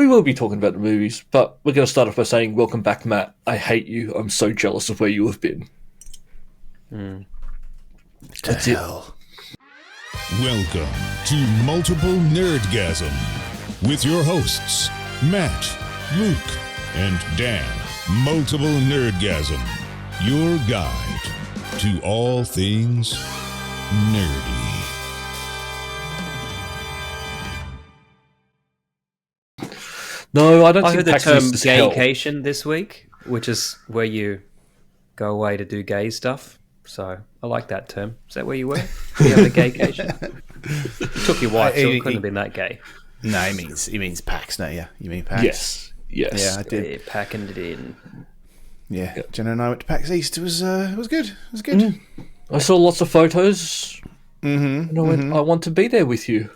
we will be talking about the movies, but we're going to start off by saying, welcome back, Matt. I hate you. I'm so jealous of where you have been. That's it. Welcome to Multiple Nerdgasm with your hosts, Matt, Luke, and Dan. Multiple Nerdgasm, your guide to all things nerdy. No, I don't I think heard the PAX term East is hell. gaycation this week, which is where you go away to do gay stuff. So I like that term. Is that where you were? You have a gaycation? You took your wife, so it couldn't have been that gay. No, he means PAX, don't you? You mean PAX? Yes. Yeah, I did. Yeah, packing it in. Yeah, Jenna and I went to PAX East. It was good. It was good. I saw lots of photos. And I went, I want to be there with you.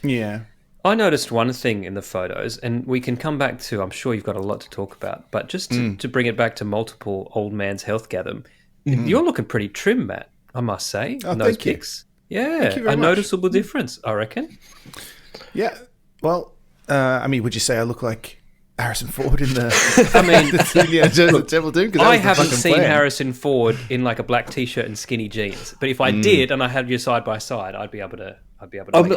Yeah. I noticed one thing in the photos, and we can come back to, I'm sure you've got a lot to talk about, but just to bring it back to multiple old man's health gather, you're looking pretty trim, Matt, I must say. Oh, in those thank you. pics. Yeah, Thank you very a much. noticeable difference, I reckon. Yeah. Well, I mean, would you say I look like Harrison Ford in the I mean, the Devil Doom? 'Cause that I was the haven't fucking seen plan. Harrison Ford in like a black t-shirt and skinny jeans, but if I did and I had you side by side, I'd be able to. I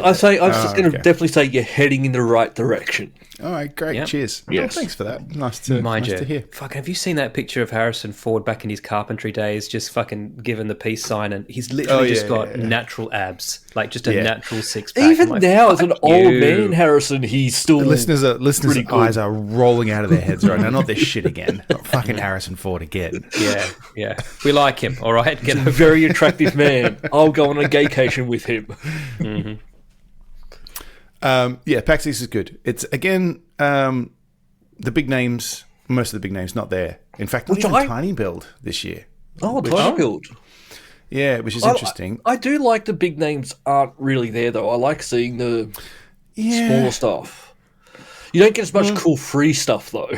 was just going to definitely say you're heading in the right direction. All right, great. Yep. Cheers. Yes. Oh, thanks for that. Nice to hear. Fuck, have you seen that picture of Harrison Ford back in his carpentry days, just fucking given the peace sign, and he's literally just got natural abs, like just a natural six pack. Even like, now, as an fuck old you. man, Harrison, he's still... The listeners' pretty good. eyes are rolling out of their heads right now. Not this shit again. Not fucking Harrison Ford again. Yeah. We like him, all right? He's a very attractive man. I'll go on a gaycation with him. PAX East is good. It's, again, the big names, most of the big names, not there. In fact, not even Tiny Build this year. Oh, Tiny Build. Yeah, which is interesting. I do like the big names aren't really there, though. I like seeing the smaller stuff. You don't get as much cool free stuff, though.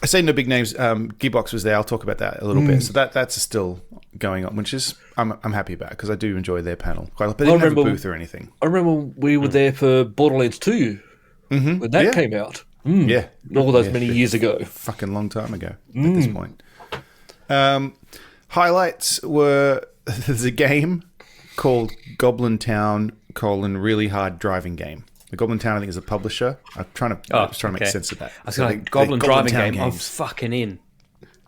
I say no big names. Gearbox was there. I'll talk about that a little bit. So that's still going on, which is I'm happy about because I do enjoy their panel. But they didn't have a booth or anything. I remember we were there for Borderlands 2 when that came out. Yeah, All those many years ago. Fucking long time ago at this point. Highlights were there's a game called Goblin Town: Really Hard Driving Game. The Goblin Town, I think, is a publisher. I was trying to make sense of that. I was like, Goblin Driving Game, I'm fucking in.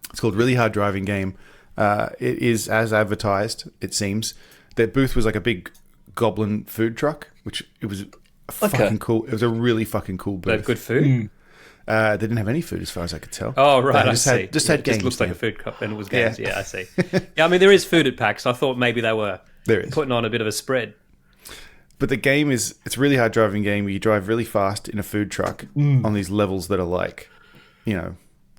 It's called Really Hard Driving Game. It is as advertised, it seems. Their booth was like a big goblin food truck, which it was fucking cool. It was a really fucking cool booth. They have good food? They didn't have any food as far as I could tell. Oh, right, I just see. Just had games. It looks like a food cup, and it was games. Yeah. Yeah, I see. Yeah, I mean, there is food at PAX. I thought maybe they were putting on a bit of a spread. But the game it's a really hard driving game where you drive really fast in a food truck on these levels that are like,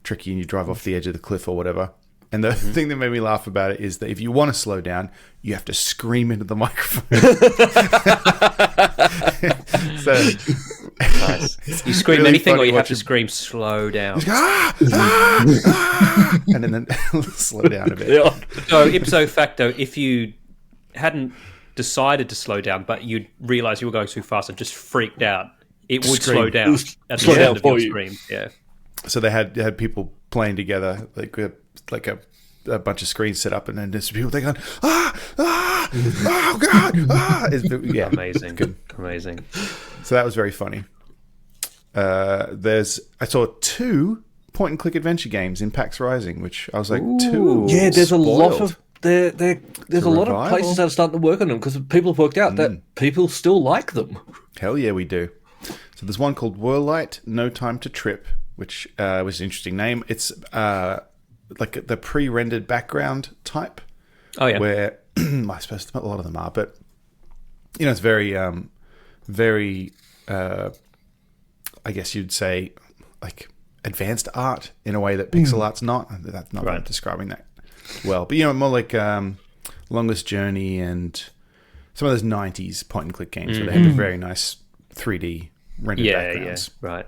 tricky, and you drive off the edge of the cliff or whatever. And the thing that made me laugh about it is that if you want to slow down, you have to scream into the microphone. Nice. You scream really anything, or funny you have to watching- scream slow down. And then slow down a bit. Yeah. So, ipso facto, if you hadn't decided to slow down, but you realised you were going too fast and just freaked out, it would Scream. slow down. It would at slow the down end of for your you. scream. Yeah. So they had people playing together, like a bunch of screens set up, and then there's people going, oh god, yeah, Amazing. good. Amazing. So that was very funny. I saw 2 point-and-click adventure games in PAX Rising, which I was like, two. Yeah, there's a lot spoiled. of there's a lot of revival. places that are starting to work on them because people have worked out that people still like them. Hell yeah, we do. So there's one called Whirlite, No Time to Trip, which was an interesting name. It's like the pre-rendered background type. Oh, yeah. Where I suppose a lot of them are, but it's very, very. I guess you'd say like advanced art in a way that pixel art's not. That's not right. Describing that well, but more like Longest Journey and some of those 90s point and click games where they have a very nice 3D rendered backgrounds. Yeah, right.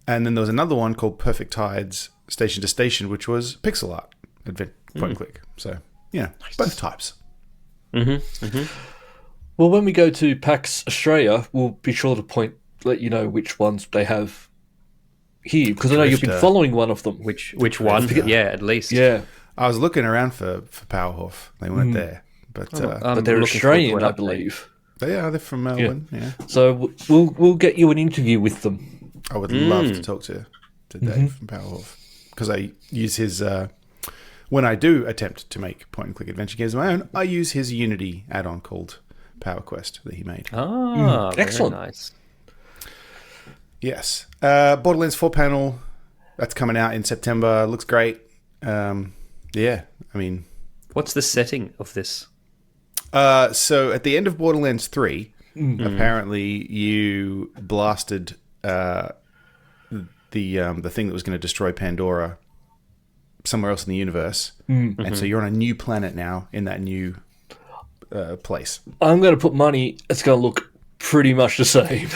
And then there was another one called Perfect Tides Station to Station, which was pixel art point and click. So both types. Well, when we go to PAX Australia, we'll be sure to let you know which ones they have here? Because I know you've been Drifter. following one of them. Which one? Yeah, at least. Yeah, I was looking around for Powerhoof. They weren't there, but but they're Australian, I believe. they're from Melbourne. Yeah, So we'll get you an interview with them. I would love to talk to Dave from Powerhoof because I use his. When I do attempt to make point-and-click adventure games of my own, I use his Unity add-on called Power Quest that he made. Ah, very excellent. nice. Yes. Borderlands 4 panel, that's coming out in September. Looks great. Yeah, I mean... What's the setting of this? So at the end of Borderlands 3, apparently you blasted the thing that was going to destroy Pandora somewhere else in the universe. And so you're on a new planet now in that new place. I'm going to put money. It's going to look pretty much the same.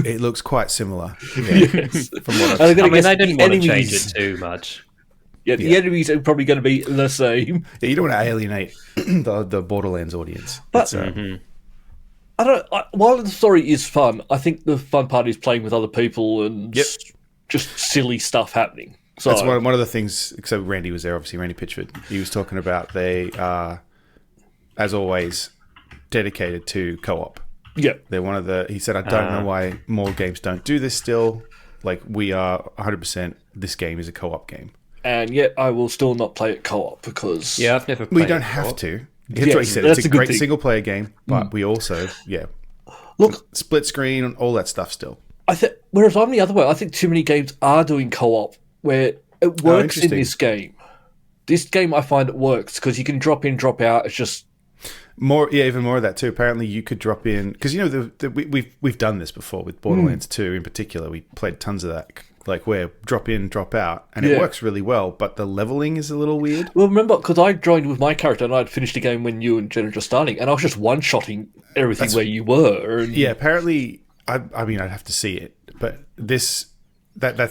It looks quite similar. Yes. From what And I'm I've gonna I mean, guess they didn't the want to change enemies- it too much. Yeah, the enemies are probably going to be the same. Yeah, you don't want to alienate the Borderlands audience. But I don't. While the story is fun, I think the fun part is playing with other people and just silly stuff happening. So That's one of the things. So Randy was there, obviously. Randy Pitchford. He was talking about they are, as always, dedicated to co-op. yeah, They're one of the. He said, "I don't know why more games don't do this still. Like we are 100%. This game is a co-op game. and yet I will still not play it co-op because Yeah, I've never played We don't it have before. to. That's Yes, what he said. that's It's a a good great thing. single-player game, but we also, look, split screen and all that stuff still. I think whereas I'm the other way. I think too many games are doing co-op where it works in interesting. this game. This game I find it works because you can drop in, drop out. It's just More, yeah, even more of that too. Apparently, you could drop in because you know we've done this before with Borderlands 2 in particular. We played tons of that, like where drop in, drop out, and it Yeah. works really well. But the leveling is a little weird. well. Remember, because I joined with my character and I'd finished the game when you and Jen were just starting, and I was just one-shotting everything where you were. And Yeah, apparently, I mean, I'd have to see it, but that's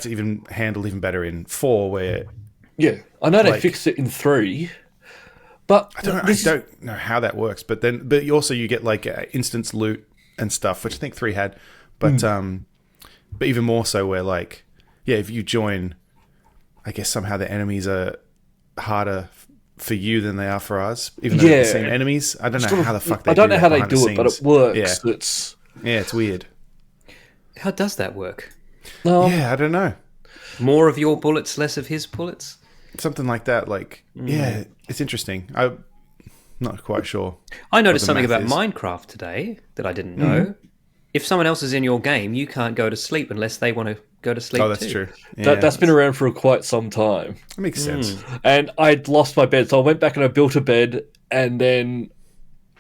even handled even better in 4, where yeah, I know they Like- fixed it in 3, but I don't know how that works. But you get like instance loot and stuff, which I think 3 had, but even more so where like, yeah, if you join, I guess somehow the enemies are harder for you than they are for us, even though they're the Yeah. same enemies. I don't know how the fuck they I don't do know how that they behind the do it, but scenes. it works. Yeah. It's It's weird. How does that work? Yeah, I don't know. More of your bullets, less of his bullets? Something like that. Like, yeah, it's interesting. I'm not quite sure. I noticed the something math about is. Minecraft today that I didn't know. If someone else is in your game, you can't go to sleep unless they want to go to sleep Oh, that's too. true. Yeah, that's been around for quite some time. that makes sense. And I'd lost my bed, so I went back and I built a bed, and then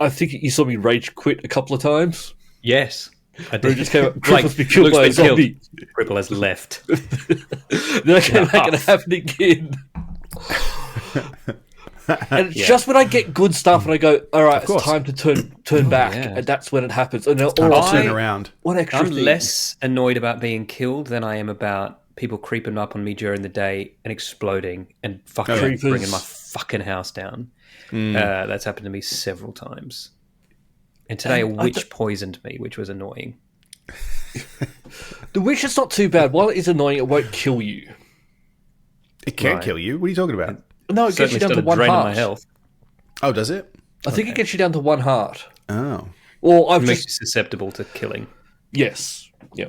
I think you saw me rage quit a couple of times. Yes. I But it did. just came up, Cripple's been killed Luke's by a been killed. zombie. Cripple has left. Then I came back and it happened again. And it's just when I get good stuff and I go, all right, it's course. time to turn back, yeah. and that's when it happens. And then, Time or to turn I- around. what extra I'm thing? less annoyed about being killed than I am about people creeping up on me during the day and exploding and fucking Creepers. bringing my fucking house down. That's happened to me several times. And today a witch poisoned me, which was annoying. The witch is not too bad. While it is annoying, it won't kill you. It can't Right. kill you. What are you talking about? No, it gets Certainly you down to started one draining heart. my health. Oh, does it? I think it gets you down to one heart. Oh. Or I've It makes just you susceptible to killing. yes, yeah.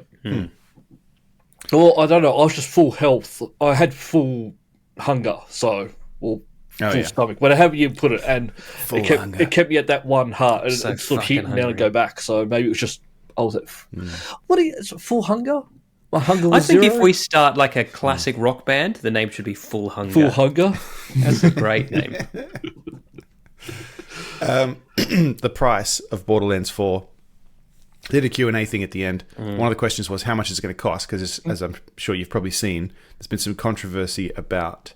Or I don't know. I was just full health. I had full hunger, so full yeah. stomach, whatever you put it, and hunger. it kept me at that one heart, and So it sort of fucking hit down and hungry. go back. So maybe it was just I was at what is it, full hunger? My hunger I was think zero? if we start like a classic rock band, the name should be Full Hunger. full hunger. That's a great name. The price of Borderlands 4. They did a Q&A thing at the end. One of the questions was how much is it going to cost? Because as I'm sure you've probably seen, there's been some controversy about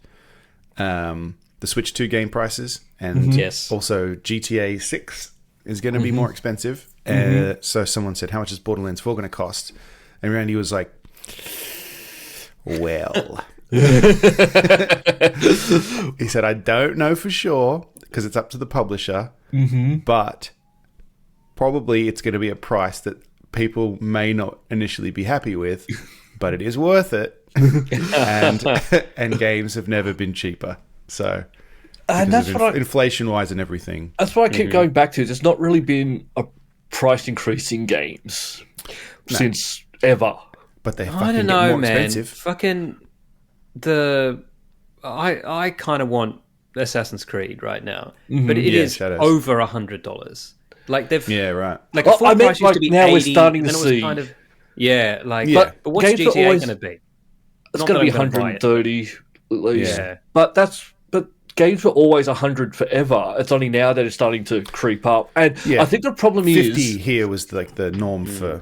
the Switch 2 game prices. And Yes. also GTA 6 is going to be more expensive. So someone said, how much is Borderlands 4 going to cost? And Randy was like, well... he said, I don't know for sure because it's up to the publisher, but probably it's going to be a price that people may not initially be happy with, but it is worth it. and games have never been cheaper. So, And that's what inflation-wise and everything. That's what I keep going back to. There's not really been a price increase in games since ever. But they I fucking don't get know, more man. expensive. Fucking I kind of want Assassin's Creed right now, but it is Shadows. over $100. Like they've Right. like Well, a full I meant, price used to be now 80, we're starting and to then it was see- kind of like. Yeah. But what's Games are GTA always- going to be? It's Not going to be that I'm gonna buy it. 130 at least. Yeah. But games were always 100 forever. It's only now that it's starting to creep up. And Yeah. I think the problem 50 is here was like the norm for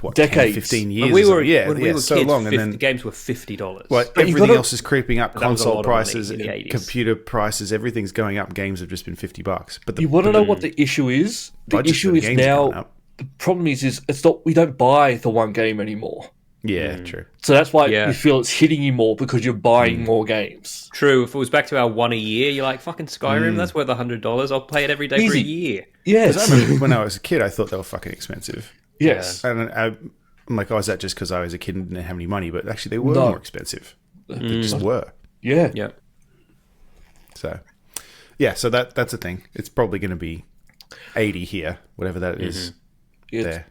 what, Decades. 10, 15 years. When we were when when we were so kids, long, and 50, then games were $50. like But you everything gotta- else is creeping up. that was a Console lot of money prices, in the 80s. computer prices, everything's going up. Games have just been $50. But you want to know what the issue is? The budgets issue for is games are going now up. the problem is it's not we don't buy the one game anymore. Yeah, true. So that's why Yeah. you feel it's hitting you more because you're buying more games. True. If it was back to our one a year, you're like fucking Skyrim. That's worth $100. I'll play it every day for a Easy. year. Yes. I remember when I was a kid, I thought they were fucking expensive. Yes. And I'm like, oh, is that just because I was a kid and didn't have any money? But actually, they were No. more expensive. They just were. Yeah. Yeah. So, yeah, so that's a thing. It's probably going to be 80 here, whatever that is It's- there.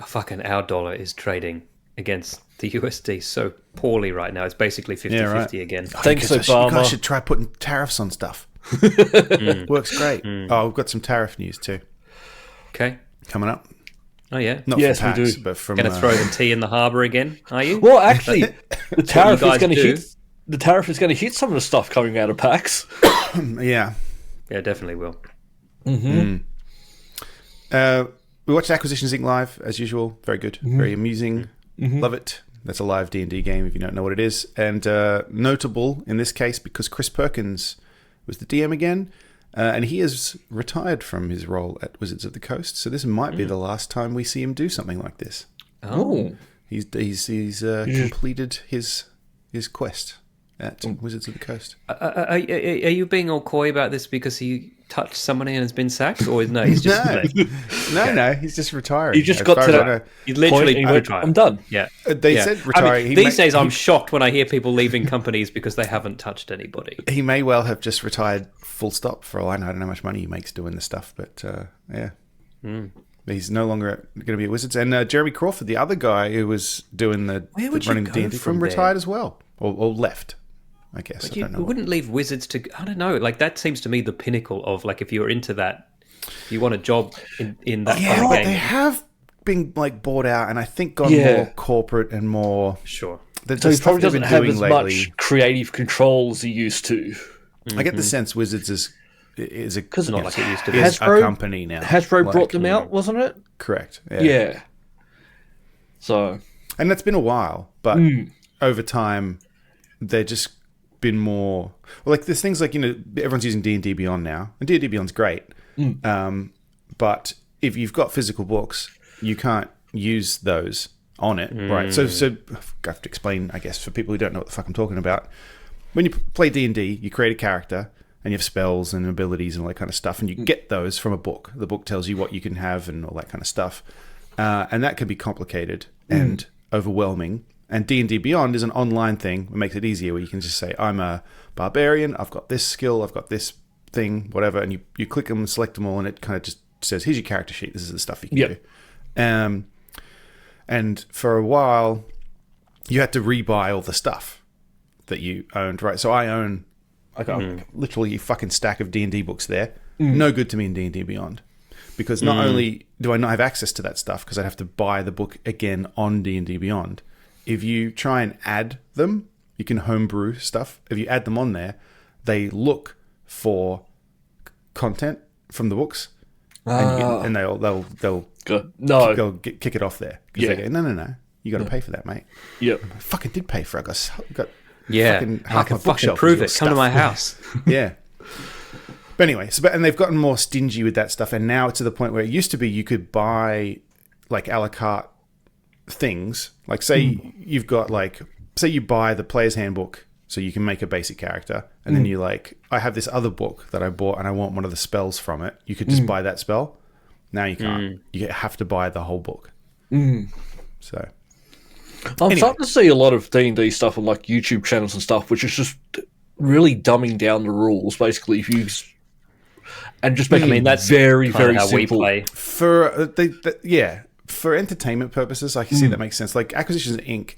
Fucking our dollar is trading against the USD so poorly right now. It's basically 50-50 again. Thanks, You Obama. guys should try putting tariffs on stuff. Works great. Oh, we've got some tariff news too Okay. coming up. Oh yeah. Not Yes, from we PAX, do. but from Going to throw the tea in the harbour again? Are you? Well, actually, the tariff is guys going to do. hit. The tariff is going to hit some of the stuff coming out of PAX. yeah. Yeah, definitely will. We watched Acquisitions Inc. live as usual. Very good, very amusing. Love it. That's a live D&D game if you don't know what it is. And notable in this case because Chris Perkins was the DM again, and he has retired from his role at Wizards of the Coast. So this might be the last time we see him do something like this. Oh. He's completed his quest at Wizards of the Coast. Are you being all coy about this because he touched somebody and has been sacked? Or no, he's just... No, he's just retiring. You just as got far to as I that know. He literally point and he went, retired. I'm done. Yeah. They Yeah. said retiring. I mean, He these may- days, I'm shocked when I hear people leaving companies because they haven't touched anybody. He may well have just retired full stop for all I know. I don't know how much money he makes doing this stuff, but yeah. He's no longer going to be at Wizards. And Jeremy Crawford, the other guy who was doing Where would you running go D&D from there? retired as well. Or left, I guess. I You don't know. wouldn't leave Wizards to... I don't know. Like, that seems to me the pinnacle of, like, if you're into that, you want a job in that Yeah, kind of right. game. They have been like bought out and I think gone Yeah. more corporate and more... Sure. The So he stuff probably they've doesn't been have doing as lately, much creative control as he used to. I get the sense Wizards is a... Because Not like it used to be. is Hasbro- a company now. Hasbro Like, brought them out, wasn't it? Correct. Yeah. So, And that's been a while, but over time, they've just been more... Well, like, there's things like, everyone's using D&D Beyond now, and D&D Beyond's great. But if you've got physical books, you can't use those on it, right? So I have to explain, I guess, for people who don't know what the fuck I'm talking about. When you play D&D, you create a character, and you have spells and abilities and all that kind of stuff, and you get those from a book. The book tells you what you can have and all that kind of stuff. And that can be complicated and overwhelming. And D&D Beyond is an online thing. It makes it easier where you can just say, I'm a barbarian, I've got this skill, I've got this thing, whatever. And you click them and select them all, and it kind of just says, here's your character sheet. This is the stuff you can do. And for a while, you had to rebuy all the stuff that you owned, right? So I own literally a fucking stack of D&D books there. No good to me in D&D Beyond. Because not only do I not have access to that stuff, because I'd have to buy the book again on D&D Beyond. If you try and add them, you can homebrew stuff. If you add them on there, they look for content from the books, and they'll good. No. kick it off there. 'Cause Yeah. they go, no, you got to pay for that, mate. Yep. I fucking did pay for it. I got Yeah. fucking I half can my fucking bookshelf prove is it. your Come to my stuff. house. Yeah. But anyway, and they've gotten more stingy with that stuff, and now it's to the point where it used to be you could buy like a la carte things. Like say you've got say you buy the player's handbook so you can make a basic character, and then you I have this other book that I bought and I want one of the spells from it. You could just buy that spell. Now you can't. You have to buy the whole book. So I'm starting to see a lot of D&D stuff on like YouTube channels and stuff, which is just really dumbing down the rules, basically. If you and just making that's very, very how simple. we play. For for entertainment purposes, I can see that makes sense. Like Acquisitions Inc.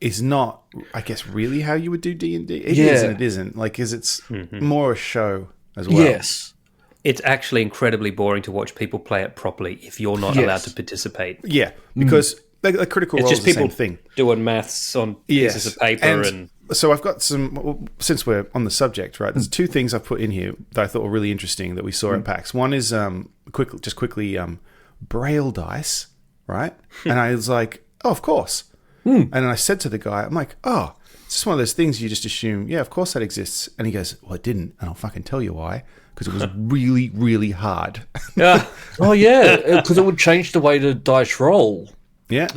is not, I guess, really how you would do D&D. It is and it isn't. Like, it's more a show as well. Yes. It's actually incredibly boring to watch people play it properly if you're not allowed to participate. Yeah, because like Critical Role It's is just the people same thing. doing maths on pieces of paper and so I've got some, since we're on the subject, right, there's two things I've put in here that I thought were really interesting that we saw at PAX. One is quickly Braille dice, right? And I was like, oh, of course. And then I said to the guy, I'm like, oh, it's just one of those things you just assume, yeah, of course that exists. And he goes, well, it didn't, and I'll fucking tell you why. Because it was really, really hard. Oh, yeah, because it would change the way the dice roll. Yeah.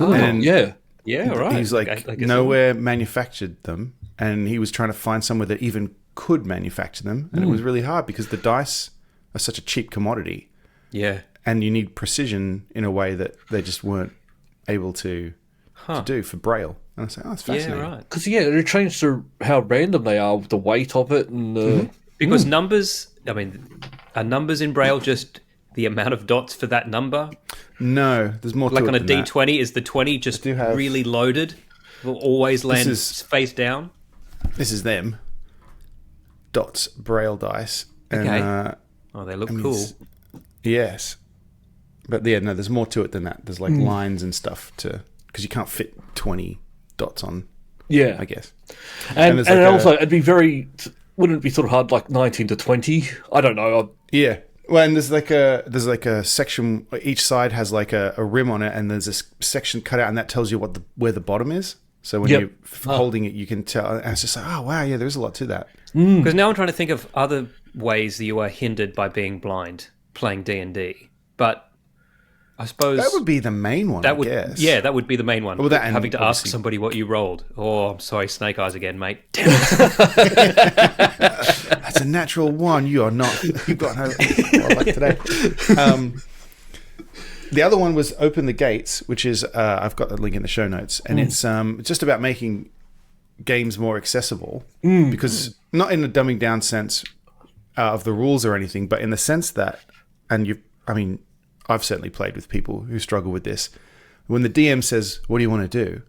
yeah, right. He's like, I guess nowhere manufactured them. And he was trying to find somewhere that even could manufacture them. And it was really hard because the dice are such a cheap commodity. Yeah. And you need precision in a way that they just weren't able to do for Braille. And I was like, oh, that's fascinating. Yeah, right. Because, it changed to how random they are with the weight of it. And Because numbers, I mean, are numbers in Braille just the amount of dots for that number? No, there's more to Like it on a than D20, that. is the 20 just do have- really loaded? Will always land is- face down? This is them. Dots, Braille dice. And, Okay. Oh, they look cool. Yes. But yeah, no, there's more to it than that. There's like lines and stuff because you can't fit 20 dots on, yeah. I guess. And there's like also, it'd be wouldn't it be sort of hard, like 19 to 20? I don't know. Yeah. Well, and there's like a section. Each side has like a rim on it, and there's this section cut out, and that tells you where the bottom is. So when you're holding it, you can tell. And it's just like, oh wow, yeah, there's a lot to that. Because now I'm trying to think of other ways that you are hindered by being blind playing D&D. But I suppose That would be the main one. I guess. Yeah, that would be the main one. Well, that and having to ask obviously- somebody what you rolled. Oh, I'm sorry, Snake Eyes again, mate. Damn it. That's a natural one. You are not. You've got no. Like today. The other one was Open the Gates, which is I've got the link in the show notes, and it's just about making games more accessible because not in a dumbing down sense of the rules or anything, but in the sense that, I've certainly played with people who struggle with this. When the DM says, "What do you want to do?"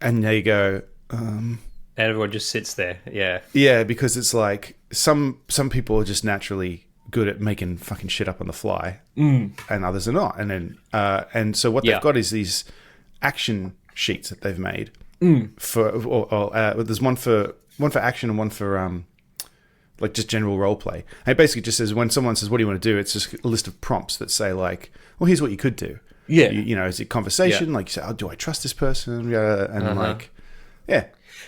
and they go, And everyone just sits there. Yeah. yeah, because it's like some people are just naturally good at making fucking shit up on the fly, and others are not. And then and so what they've got is these action sheets that they've made for. There's one for action and one for like just general role play. And it basically just says when someone says, "What do you want to do?" It's just a list of prompts that say like, "Well, here's what you could do." Yeah. You know, is it conversation? Like you say, "Oh, do I trust this person?" And like, yeah.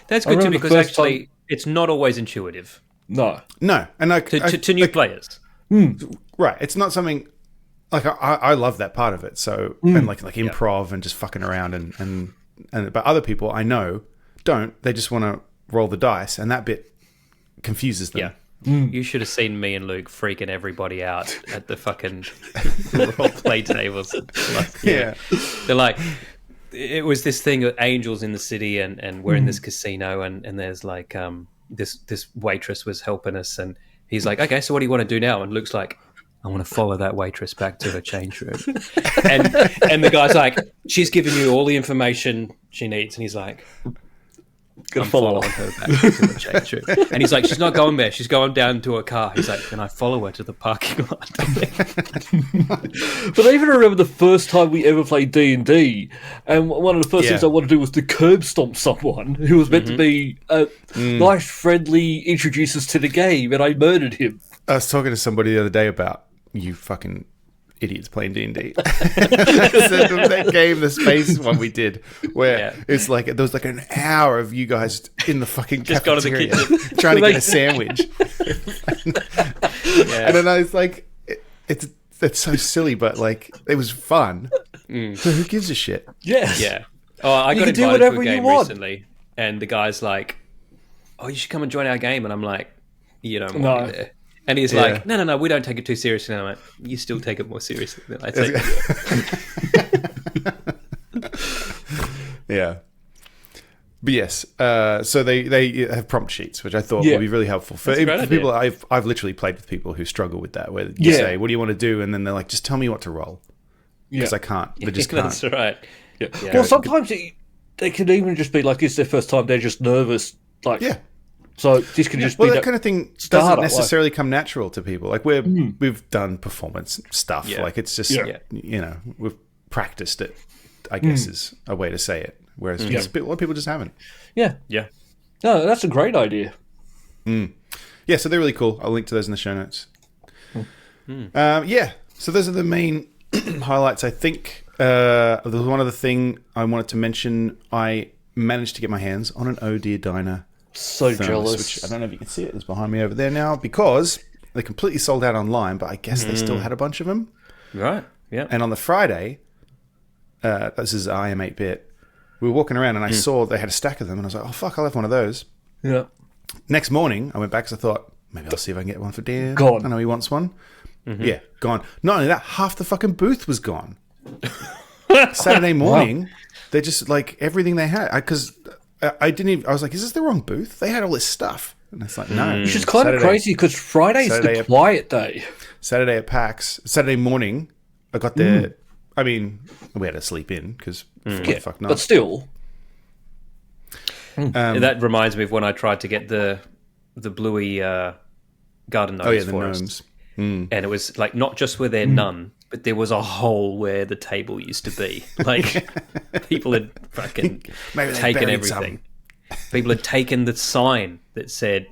That's good too, remember the because first actually it's not always intuitive No. No, and like to new players. right, it's not something like I love that part of it. So and like improv and just fucking around and but other people I know don't. They just want to roll the dice, and that bit confuses them. Yeah. You should have seen me and Luke freaking everybody out at the fucking role play tables. Yeah. They're like, it was this thing of angels in the city, and we're in this casino, and there's like this waitress was helping us, and he's like, okay, so what do you want to do now? And Luke's like, I want to follow that waitress back to her change room. and the guy's like, she's giving you all the information she needs, and he's like, I'm following her back to the change room. And he's like, she's not going there. She's going down to her car. He's like, can I follow her to the parking lot? But I even remember the first time we ever played D&D, and one of the first things I wanted to do was to curb stomp someone who was meant to be nice, friendly, introduce us to the game, and I murdered him. I was talking to somebody the other day about you fucking idiots playing D&D. That game, the space one we did, where it's like there was like an hour of you guys in the fucking just go to the cafeteria kitchen trying to get a sandwich. And then I was like, it's so silly, but like it was fun. So who gives a shit? Yes. Yeah. Oh, I You got can do invited to whatever a you game want. recently, and the guy's like, "Oh, you should come and join our game." And I'm like, "You don't want No. me there." And he's like, "No, we don't take it too seriously." And I'm like, "You still take it more seriously than I take it." Yeah. But yes, so they have prompt sheets, which I thought would be really helpful for people. I've literally played with people who struggle with that, where you say, "What do you want to do?" and then they're like, "Just tell me what to roll," because I can't. They just can't. That's right. Yeah. Well, sometimes they can even just be like, it's their first time, they're just nervous. Like, so this can just be that kind of thing doesn't necessarily come natural to people. Like we've done performance stuff. Yeah. Like it's just we've practiced it. I guess is a way to say it. Whereas a lot of people just haven't. Yeah. Yeah. No, that's a great idea. Yeah, so they're really cool. I'll link to those in the show notes. So those are the main highlights, I think. There was one other thing I wanted to mention. I managed to get my hands on an Oh Dear Diner thermos, jealous. which I don't know if you can see it. It's behind me over there now because they completely sold out online, but I guess they still had a bunch of them. Right, yeah. And on the Friday, this is I Am 8-Bit, we were walking around and I saw they had a stack of them and I was like, oh, fuck, I'll have one of those. Yeah. Next morning, I went back because I thought, maybe I'll see if I can get one for Dan. Gone. I know he wants one. Yeah, gone. Not only that, half the fucking booth was gone. Saturday morning, they just, like, everything they had. Because I didn't even, I was like, is this the wrong booth? They had all this stuff. And it's like, no. Which is kind of crazy because Friday's the quiet day. Saturday at PAX, Saturday morning, I got there. I mean, we had to sleep in because fuck not. But still. That reminds me of when I tried to get the bluey garden gnomes the for us. gnomes. And it was like not just were there none, but there was a hole where the table used to be. Like people had fucking taken everything. People had taken the sign that said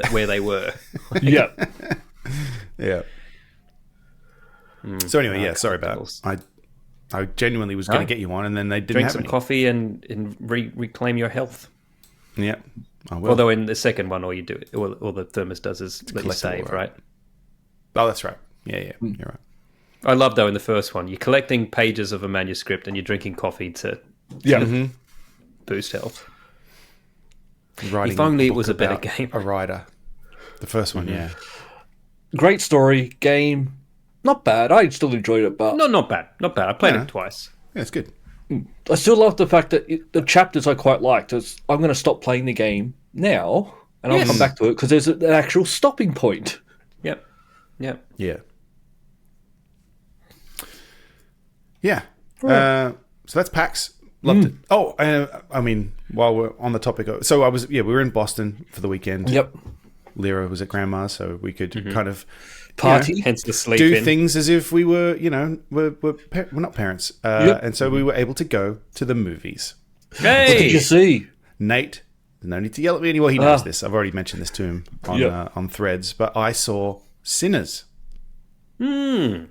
where they were. Yeah. Yeah. So anyway, sorry about it. I genuinely was going to get you one, and then they didn't drink have some any. Coffee and reclaim your health. Yeah, I will. Although in the second one, all you do, all the thermos does is let you save, right? Oh, that's right. Yeah, you're right. I love though in the first one, you're collecting pages of a manuscript and you're drinking coffee to boost health. Writing if only it a was a book better about game. A writer. The first one, Great story, game. Not bad. I still enjoyed it, but... No, not bad. Not bad. I played it twice. Yeah, it's good. I still love the fact that the chapters I quite liked. I'm going to stop playing the game now, and I'll come back to it, because there's an actual stopping point. Yep. Yeah. So that's PAX. Loved it. Oh, I mean, while we're on the topic of... So we were in Boston for the weekend. Yep. Lyra was at Grandma's, so we could kind of... Party. Hence the sleep do in. things as if we were, we're not parents. And so we were able to go to the movies. Hey! What did you see? Nate, no need to yell at me anymore. He knows this. I've already mentioned this to him on Threads. But I saw Sinners. I mean,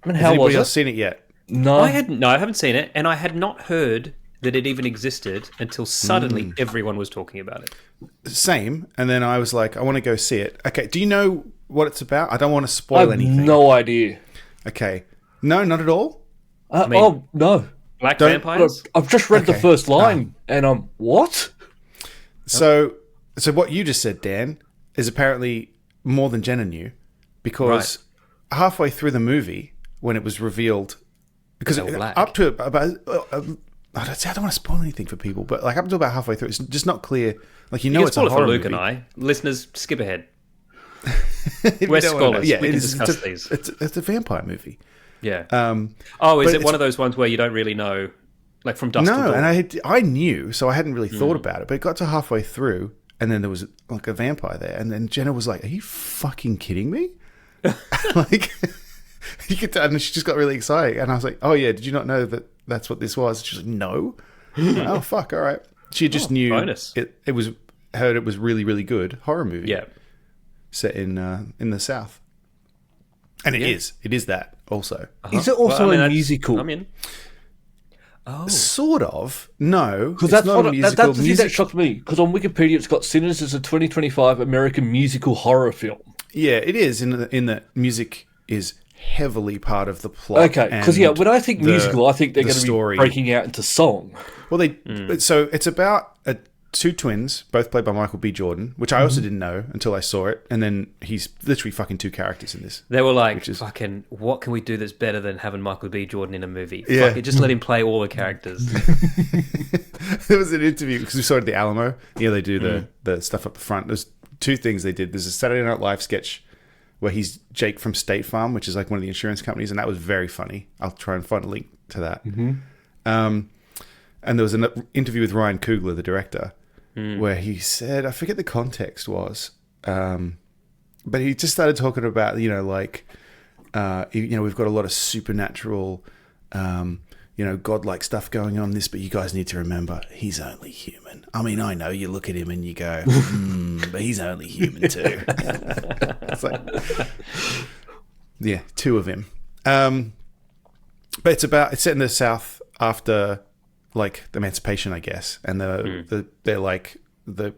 Has how anybody was else it? seen it yet? No. I haven't seen it, and I had not heard that it even existed until suddenly everyone was talking about it. Same. And then I was like, I want to go see it. Okay, do you know what it's about? I don't want to spoil anything. No idea. Okay. No, not at all? No. Black vampires? I've just read the first line, and I'm, what? So what you just said, Dan, is apparently more than Jenna knew, because halfway through the movie, when it was revealed, because up to about, I don't want to spoil anything for people, but like up to about halfway through, it's just not clear. Like it's a horror for Luke movie. and I. Listeners, skip ahead. We're scholars. We can discuss these. It's a vampire movie. Yeah. Is it one of those ones where you don't really know, like from dusk to dawn? No, and I knew, so I hadn't really thought about it. But it got to halfway through, and then there was like a vampire there, and then Jenna was like, "Are you fucking kidding me?" Like, you could tell, and she just got really excited, and I was like, "Oh yeah, did you not know that that's what this was?" She's like, "No." Oh fuck! All right. She just knew bonus. It was heard it was really really good horror movie. Yeah. Set in the South, and it is. It is that also. Is it also a musical? I'm in. Oh, sort of. No, because that's not a musical. That's the thing that shocked me. Because on Wikipedia, it's got Sinners as a 2025 American musical horror film. Yeah, it is. In the music is heavily part of the plot. Okay, because when I think musical, I think they're going to be breaking out into song. Well, so it's about two twins, both played by Michael B. Jordan, which I also didn't know until I saw it. And then he's literally fucking two characters in this. They were like, fucking, what can we do that's better than having Michael B. Jordan in a movie? Yeah. Fuck it, just let him play all the characters. There was an interview, because we saw it at the Alamo. Yeah, they do the stuff up the front. There's two things they did. There's a Saturday Night Live sketch where he's Jake from State Farm, which is like one of the insurance companies, and that was very funny. I'll try and find a link to that. And there was an interview with Ryan Coogler, the director, where he said, I forget the context was, but he just started talking about, we've got a lot of supernatural, godlike stuff going on in this, but you guys need to remember, he's only human. I mean, I know you look at him and you go, but he's only human too. It's like, yeah, two of him. But it's set in the South after like emancipation, I guess, and they're like the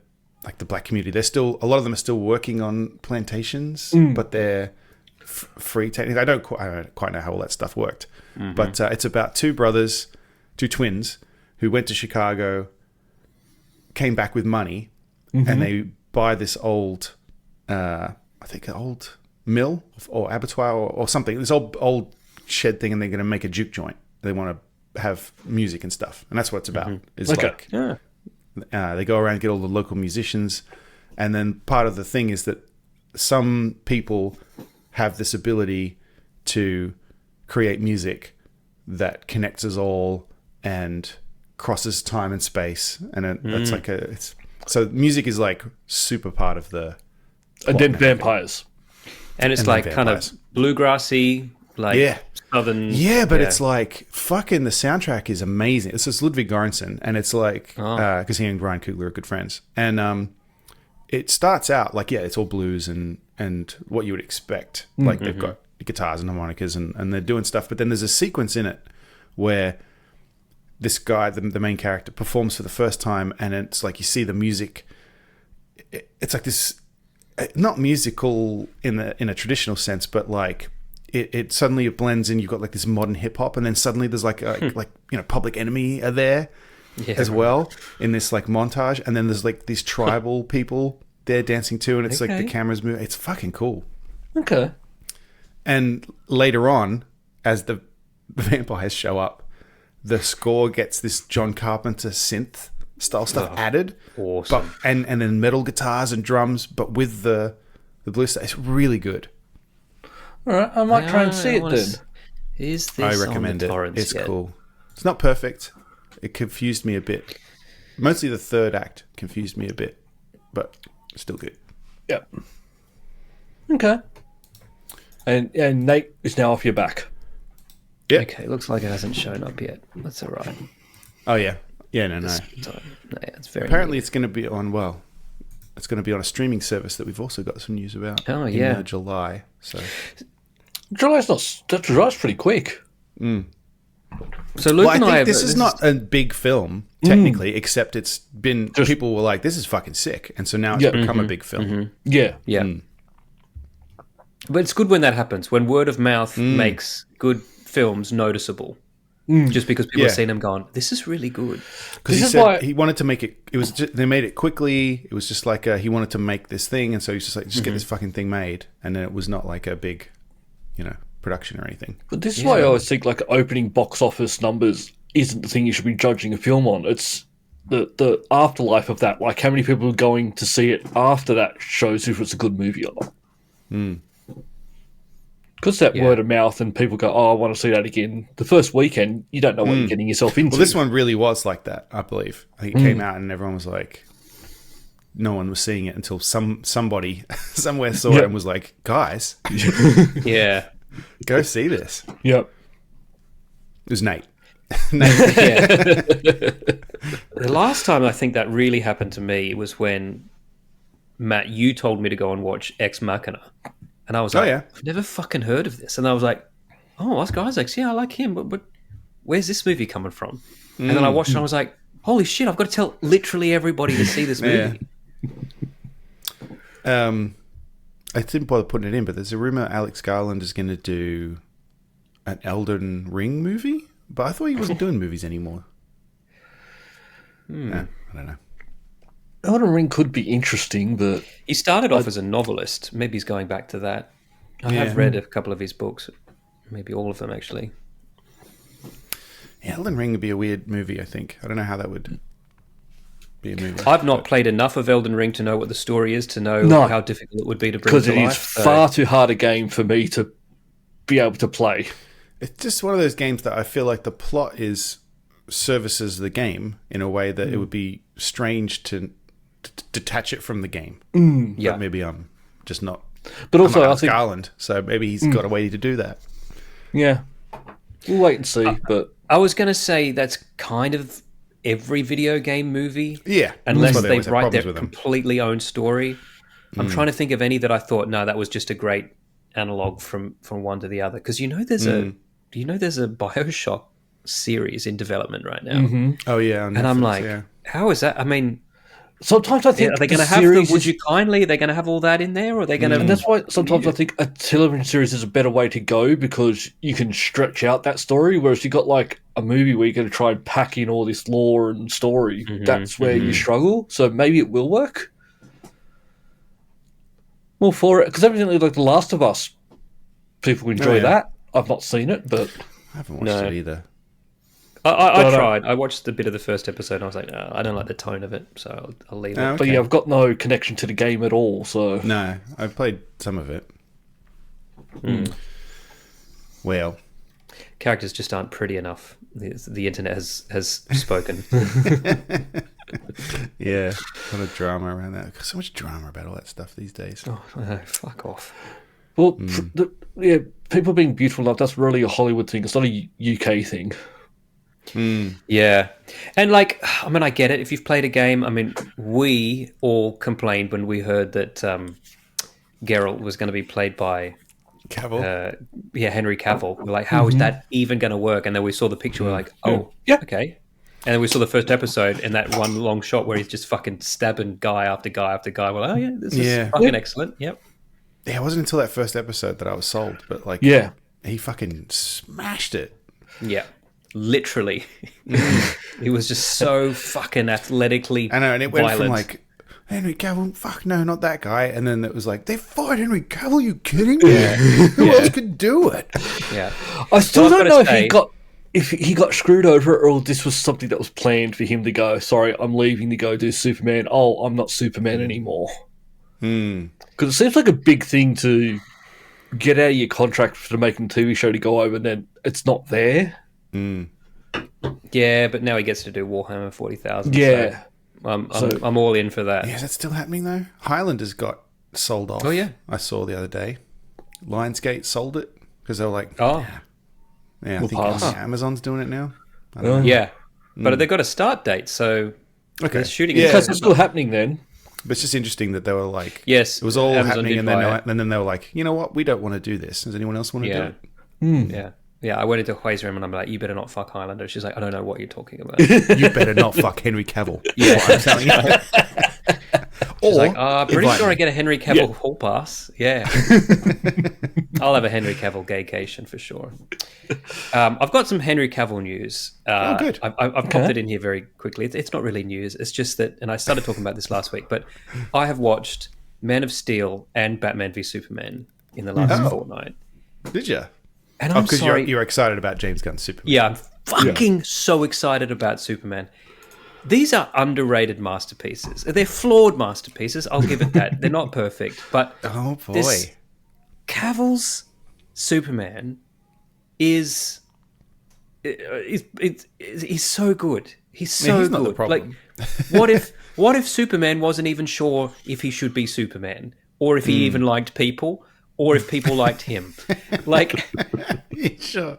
black community. They're still, a lot of them are still working on plantations, but they're free technically. I don't quite know how all that stuff worked, but it's about two brothers, two twins, who went to Chicago, came back with money, and they buy this old, I think an old mill or abattoir or something. This old shed thing, and they're going to make a juke joint. They want to have music and stuff, and that's what it's about. It's they go around and get all the local musicians, and then part of the thing is that some people have this ability to create music that connects us all and crosses time and space, and it's like so music is like super part of the and then vampires, and it's like kind of bluegrassy, like southern. Yeah, but it's like fucking the soundtrack is amazing. It's just Ludwig Göransson, and it's like because he and Ryan Coogler are good friends, and it starts out like it's all blues and what you would expect. Like they've got guitars and harmonicas and they're doing stuff, but then there's a sequence in it where this guy, the main character, performs for the first time, and it's like you see the music. It's like this, not musical in a traditional sense, but like. It suddenly blends in. You've got like this modern hip hop, and then suddenly there's like Public Enemy are there as well in this like montage, and then there's like these tribal people there dancing too, and it's like the cameras move. It's fucking cool. Okay. And later on, as the vampires show up, the score gets this John Carpenter synth style stuff added. Awesome. And then metal guitars and drums, but with the blues stuff. It's really good. All right, I might try and see it then. Is this I recommend on the it. torrents It's yet? cool. It's not perfect. It confused me a bit. Mostly the third act confused me a bit, but still good. Yeah. Okay. And Nate is now off your back. Yeah. Okay, looks like it hasn't shown up yet. That's all right. Oh yeah. Yeah. No. No, it's very. Apparently, it's going to be on. Well, it's going to be on a streaming service that we've also got some news about. Oh yeah. In July. So. July's pretty quick. So Luke and I I think this is not a big film technically, except it's been people were like, "This is fucking sick," and so now it's become a big film. Yeah. But it's good when that happens, when word of mouth makes good films noticeable. Just because people have seen them going, this is really good. Because he said he wanted to make it. It was they made it quickly. It was just like he wanted to make this thing, and so he's just like, just get this fucking thing made, and then it was not like a big, production or anything. But this is why I always think like opening box office numbers isn't the thing you should be judging a film on. It's the afterlife of that. Like how many people are going to see it after that shows if it's a good movie or not. Because that word of mouth and people go, oh, I want to see that again. The first weekend, you don't know what you're getting yourself into. Well, this one really was like that, I believe. I think it came out and everyone was like, no one was seeing it until somebody somewhere saw it and was like, guys, go see this. Yep. It was Nate. The last time I think that really happened to me was when, Matt, you told me to go and watch Ex Machina. And I was like, I've never fucking heard of this. And I was like, oh, Oscar Isaacs, I like him. But where's this movie coming from? And then I watched it and I was like, holy shit, I've got to tell literally everybody to see this movie. I didn't bother putting it in, but there's a rumor Alex Garland is going to do an Elden Ring movie. But I thought he wasn't doing movies anymore. I don't know. Elden Ring could be interesting, but He started off as a novelist. Maybe he's going back to that. I have read a couple of his books, maybe all of them actually. Yeah, Elden Ring would be a weird movie, I think. I don't know how that would be a movie. I've not played enough of Elden Ring to know what the story is, to know how difficult it would be to bring because to it life. is far too hard a game for me to be able to play. It's just one of those games that I feel like the plot services the game in a way that it would be strange to detach it from the game. Yeah. But maybe I'm just not. But also, I'm I think Garland, so maybe he's got a way to do that. Yeah, we'll wait and see. But I was going to say that's kind of every video game movie. Yeah, Unless that's why they always have write problems their with them. completely own story. I'm trying to think of any that I thought, no, that was just a great analog from one to the other. Because there's a BioShock series in development right now. Oh yeah, on And I'm Netflix, like, yeah. how is that? I mean, sometimes I think are they going to have the Would You Kindly? Are they going to have all that in there? Or are they going to... And that's why sometimes I think a television series is a better way to go, because you can stretch out that story, whereas you got like a movie where you're going to try and pack in all this lore and story. That's where you struggle. So maybe it will work. Well, for it, because evidently, like The Last of Us, people enjoy that. I've not seen it, but I haven't watched it either. I tried. I watched a bit of the first episode and I was like, no, I don't like the tone of it, so I'll leave it. Okay. But yeah, I've got no connection to the game at all. So No, I played some of it. Well, Characters just aren't pretty enough. The internet has spoken. yeah, a lot of drama around that. So much drama about all that stuff these days. Oh, fuck off. well, people being beautiful enough, that's really a Hollywood thing. It's not a UK thing. Yeah. And like, I mean, I get it. If you've played a game, I mean, we all complained when we heard that Geralt was going to be played by Cavill. Henry Cavill. We're like, how is that even going to work? And then we saw the picture. We're like, oh, okay. And then we saw the first episode and that one long shot where he's just fucking stabbing guy after guy after guy. We're like, oh yeah, this is fucking excellent. Yep. Yeah, it wasn't until that first episode that I was sold. But like, he fucking smashed it. Yeah. Literally. He was just so fucking athletically I know, and it went violent. from like, Henry Cavill, fuck no, not that guy. And then it was like, they fired Henry Cavill, you kidding me? Who else could do it? Yeah. I still Well, don't I've know gotta if he got screwed over, or this was something that was planned for him to go, sorry, I'm leaving to go do Superman. Oh, I'm not Superman anymore. Because it seems like a big thing to get out of your contract for making a TV show to go over, and then it's not there. Yeah, but now he gets to do Warhammer 40,000. Yeah. So I'm all in for that. Yeah, is that still happening though? Highlanders got sold off. Oh, yeah. I saw the other day. Lionsgate sold it because they were like, Oh, yeah, I think Amazon's doing it now. yeah. But they've got a start date, so they're shooting it. Because it's still happening then. But it's just interesting that they were like, Yes, it was all Amazon happening, did and buy it. then they were like, you know what, we don't want to do this. Does anyone else want to do it? Yeah. Yeah, I went into Hui's room and I'm like, you better not fuck Highlander. She's like, I don't know what you're talking about. You better not fuck Henry Cavill. Yeah. What I'm telling you. She's Or like, pretty invite sure me. I get a Henry Cavill hall pass. Yeah. I'll have a Henry Cavill gaycation for sure. I've got some Henry Cavill news. Good. I've popped it in here very quickly. It's not really news. It's just that, and I started talking about this last week, but I have watched Man of Steel and Batman v Superman in the last fortnight. Did you? And I'm Because sorry. you're excited about James Gunn's Superman. Yeah, I'm fucking so excited about Superman. These are underrated masterpieces. They're flawed masterpieces. I'll give it that. They're not perfect, but Oh boy. this Cavill's Superman is he's so good. He's so he's good. not the problem. Like, what if Superman wasn't even sure if he should be Superman, or if he even liked people, or if people liked him? Like, Sure.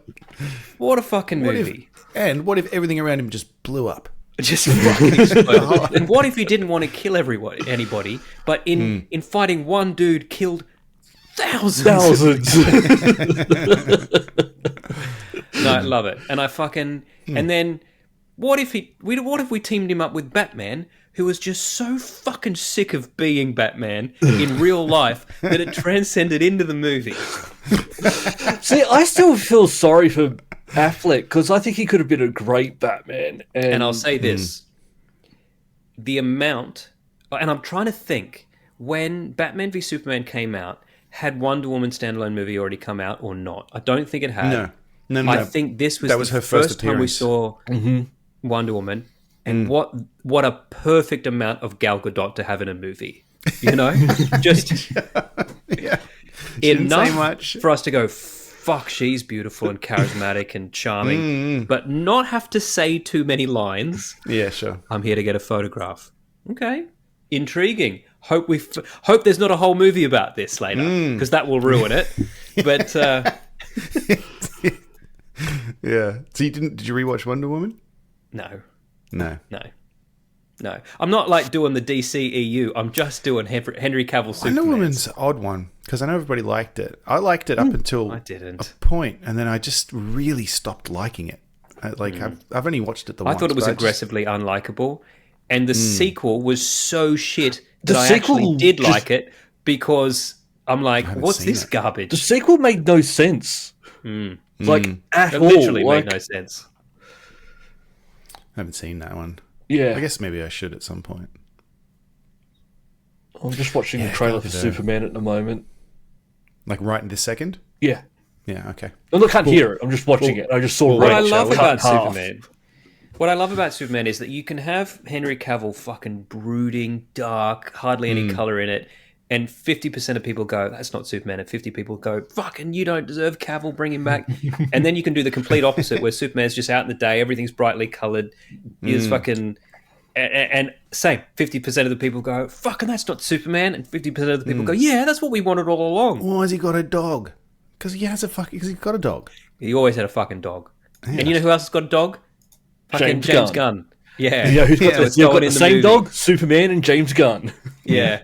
what a fucking movie! What if everything around him just blew up? Just fucking exploded. And what if he didn't want to kill anybody, but in fighting one dude killed thousands? No, I love it. And I fucking and then what if we teamed him up with Batman, who was just so fucking sick of being Batman in real life that it transcended into the movie. See, I still feel sorry for Affleck, because I think he could have been a great Batman. And I'll say this. The amount and I'm trying to think, when Batman v Superman came out, had Wonder Woman standalone movie already come out or not? I don't think it had. No. I think this was her first time we appearance. saw Wonder Woman, and what a perfect amount of Gal Gadot to have in a movie. You know, just Yeah. She didn't say enough much. for us to go, fuck, she's beautiful and charismatic and charming, but not have to say too many lines. Yeah, sure. I'm here to get a photograph. Okay, intriguing. Hope hope there's not a whole movie about this later, because that will ruin it. But Yeah. So did you rewatch Wonder Woman? no. I'm not like doing the DCEU. I'm just doing Henry Cavill Superman. Wonder Woman's an odd one because I know everybody liked it. I liked it up until I didn't. a point, and then I just really stopped liking it. I've only watched it once. I thought it was but aggressively unlikable, and the sequel was so shit that The I sequel actually did just- like it because I'm like, what's seen this it. garbage? The sequel made no sense. Like, at It all. literally Like, made no sense. I haven't seen that one. yeah. I guess maybe I should at some point. I'm just watching the trailer for Superman at the moment. Like right in this second? Yeah. Yeah, okay. I can't hear it. I'm just watching it. I just saw What I Rachel love cut about in half. Superman, what I love about Superman is that you can have Henry Cavill fucking brooding, dark, hardly any color in it, and 50% of people go, that's not Superman, and 50 people go, fucking, you don't deserve Cavill, bring him back. And then you can do the complete opposite, where Superman's just out in the day, everything's brightly colored, he's fucking... And same, 50% of the people go, fucking, that's not Superman, and 50% of the people go, yeah, that's what we wanted all along. Why has he got a dog? Because he's got a dog. He always had a fucking dog. And you know who else has got a dog? Fucking James James Gunn. Gunn. Yeah. Yeah, who's got, So it's they've got going the in the same movie. dog, Superman and James Gunn. Yeah.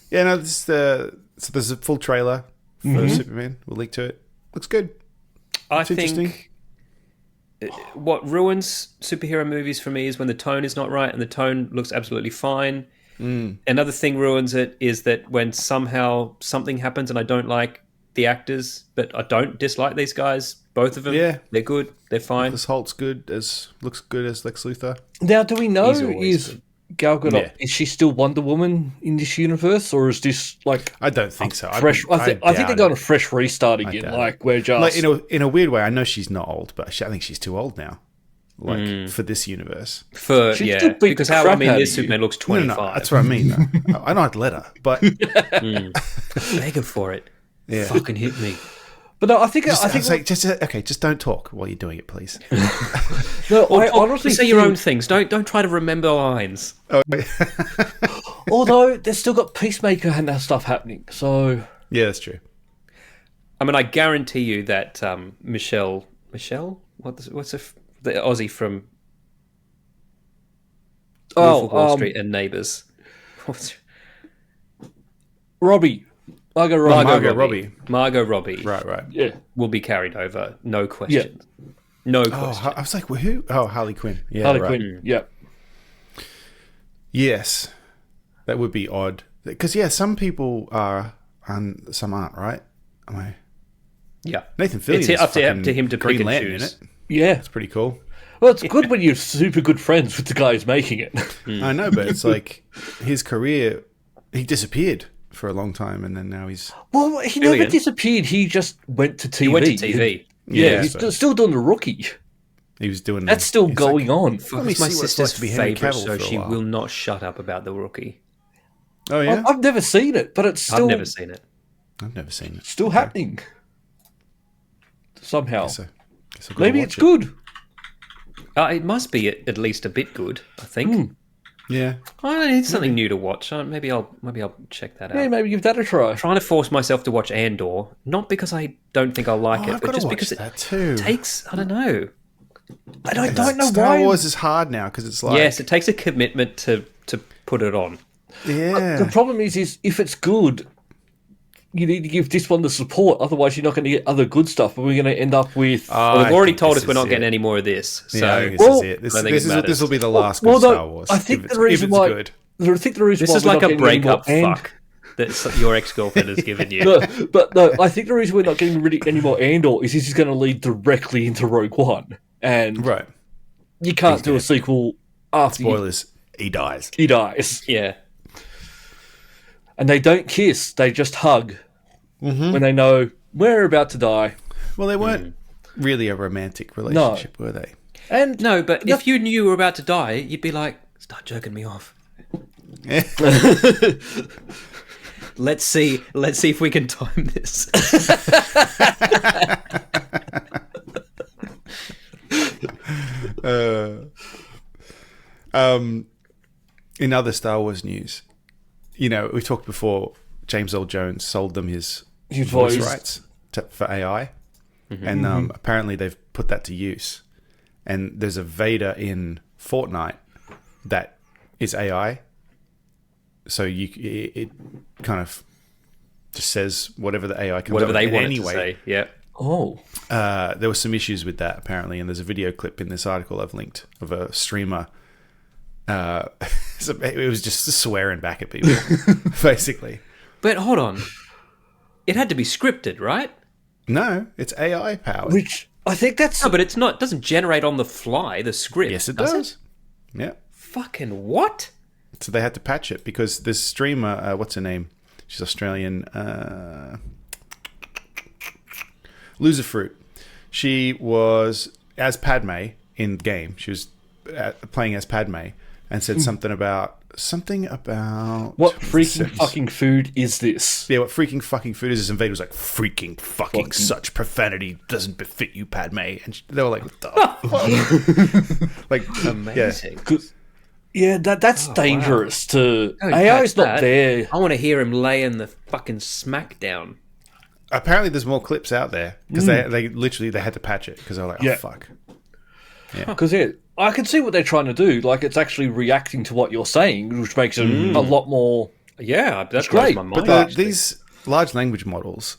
Yeah, no, so there's a full trailer for Superman. We'll link to it. Looks good. I It's interesting. think what ruins superhero movies for me is when the tone is not right, and the tone looks absolutely fine. Another thing ruins it is that when somehow something happens and I don't like the actors, but I don't dislike these guys, both of them. Yeah. They're good. They're fine. This Holt's looks good as Lex Luthor. Now, do we know, He's always is Gal Gadot, Yeah. is she still Wonder Woman in this universe, or is this like I don't think so. fresh? I think they're doubt going it. a fresh restart again. doubt Like, we're just. Like in a weird way. I know she's not old, but I think she's too old now. Like for this universe. For She'd still yeah, beat because the how I crap mean, out this of you. Superman looks No, 25. no, that's what I mean. Though. I know I'd let her, but Beg her for it. yeah. Fucking hit me. But no, I think It's like, just don't talk while you're doing it, please. no, I Or honestly say your think- own things. Don't try to remember lines. Although they've still got Peacemaker and that stuff happening, so Yeah, that's true. I mean, I guarantee you that Michelle, what's the Aussie from Wolf of Wall Street and Neighbours? Margot Robbie. Margot Robbie Right. Yeah, will be carried over, no question. No Oh, question. I was like, well, who? Oh, Harley Quinn. Yeah, Harley right. Quinn. Yeah, Yes, that would be odd. Because some people are and some aren't. Right? Am I? Yeah, Nathan Fillion. It's up to him to Green pick and Lantern, choose. isn't it? yeah. It's pretty cool. Well, it's good when you're super good friends with the guy who's making it. I know, but it's like his career. He disappeared for a long time, and then now he's. Well, he never Brilliant. disappeared. He just went to TV. He went to TV. Yeah, he's so still doing the Rookie. He was doing. That's still he's going on. Let me It's my see what it's sister's like to be Henry favourite, Cavill so for a she while. will not shut up about the Rookie. Oh yeah, I've never seen it, but it's still I've never seen it. I've never seen it. still happening somehow. So, guess I've got to Maybe watch it's it. good. It must be at least a bit good, I think. Yeah, I need something new to watch. Maybe I'll check that out. Yeah, maybe give that a try. I'm trying to force myself to watch Andor, not because I don't think I'll like Oh, it, I've but got to just watch because that too. it takes. I don't know. And I don't know Star why. Wars is hard now because it's like Yes, it takes a commitment to put it on. yeah. The problem is if it's good, you need to give this one the support. Otherwise, you're not going to get other good stuff. But we're going to end up with. Well, they've I already think told this us we're not is getting it. any more of this. So Yeah, I think Well, this is it. I think it matters. This will be the last Well, good no, Star Wars. I think if the it's, reason if it's why. good. I think the reason this why is we're like not a getting any more breakup fuck that your ex-girlfriend has given you. No, I think the reason we're not getting really any more Andor is this is going to lead directly into Rogue One, and Right. you can't do a sequel after. Spoilers. he dies. He dies. Yeah. And they don't kiss, they just hug when they know we're about to die. Well, they weren't really a romantic relationship, were they? And No, but if you knew you were about to die, you'd be like, start jerking me off. Let's see if we can time this. In other Star Wars news, we talked before, James Earl Jones sold them his voice rights for AI. And apparently they've put that to use. And there's a Vader in Fortnite that is AI. So it kind of just says whatever the AI comes Whatever up with they want anyway. to say. Yeah. oh, There were some issues with that apparently, and there's a video clip in this article I've linked of a streamer. It was just swearing back at people, basically. But hold on. It had to be scripted, right? No, it's AI powered. which I think that's No, but it's not. It doesn't generate on the fly, the script. Yes, it does. Yeah. Fucking what? So they had to patch it because this streamer, what's her name? She's Australian. Loserfruit. She was as Padme in game. She was playing as Padme and said something about what freaking fucking food is this? Yeah, what freaking fucking food is this? And Vader was like, freaking fucking such profanity doesn't befit you, Padme. And they were like, what the fuck? Like, Amazing. Yeah, that's dangerous. To Don't AI is catch not that. there. I want to hear him laying the fucking smack down. Apparently there's more clips out there because they literally they had to patch it because they were like, oh, fuck. Because I can see what they're trying to do. Like, it's actually reacting to what you're saying, which makes it a lot more. Yeah, that's great. great. My mind. But these large language models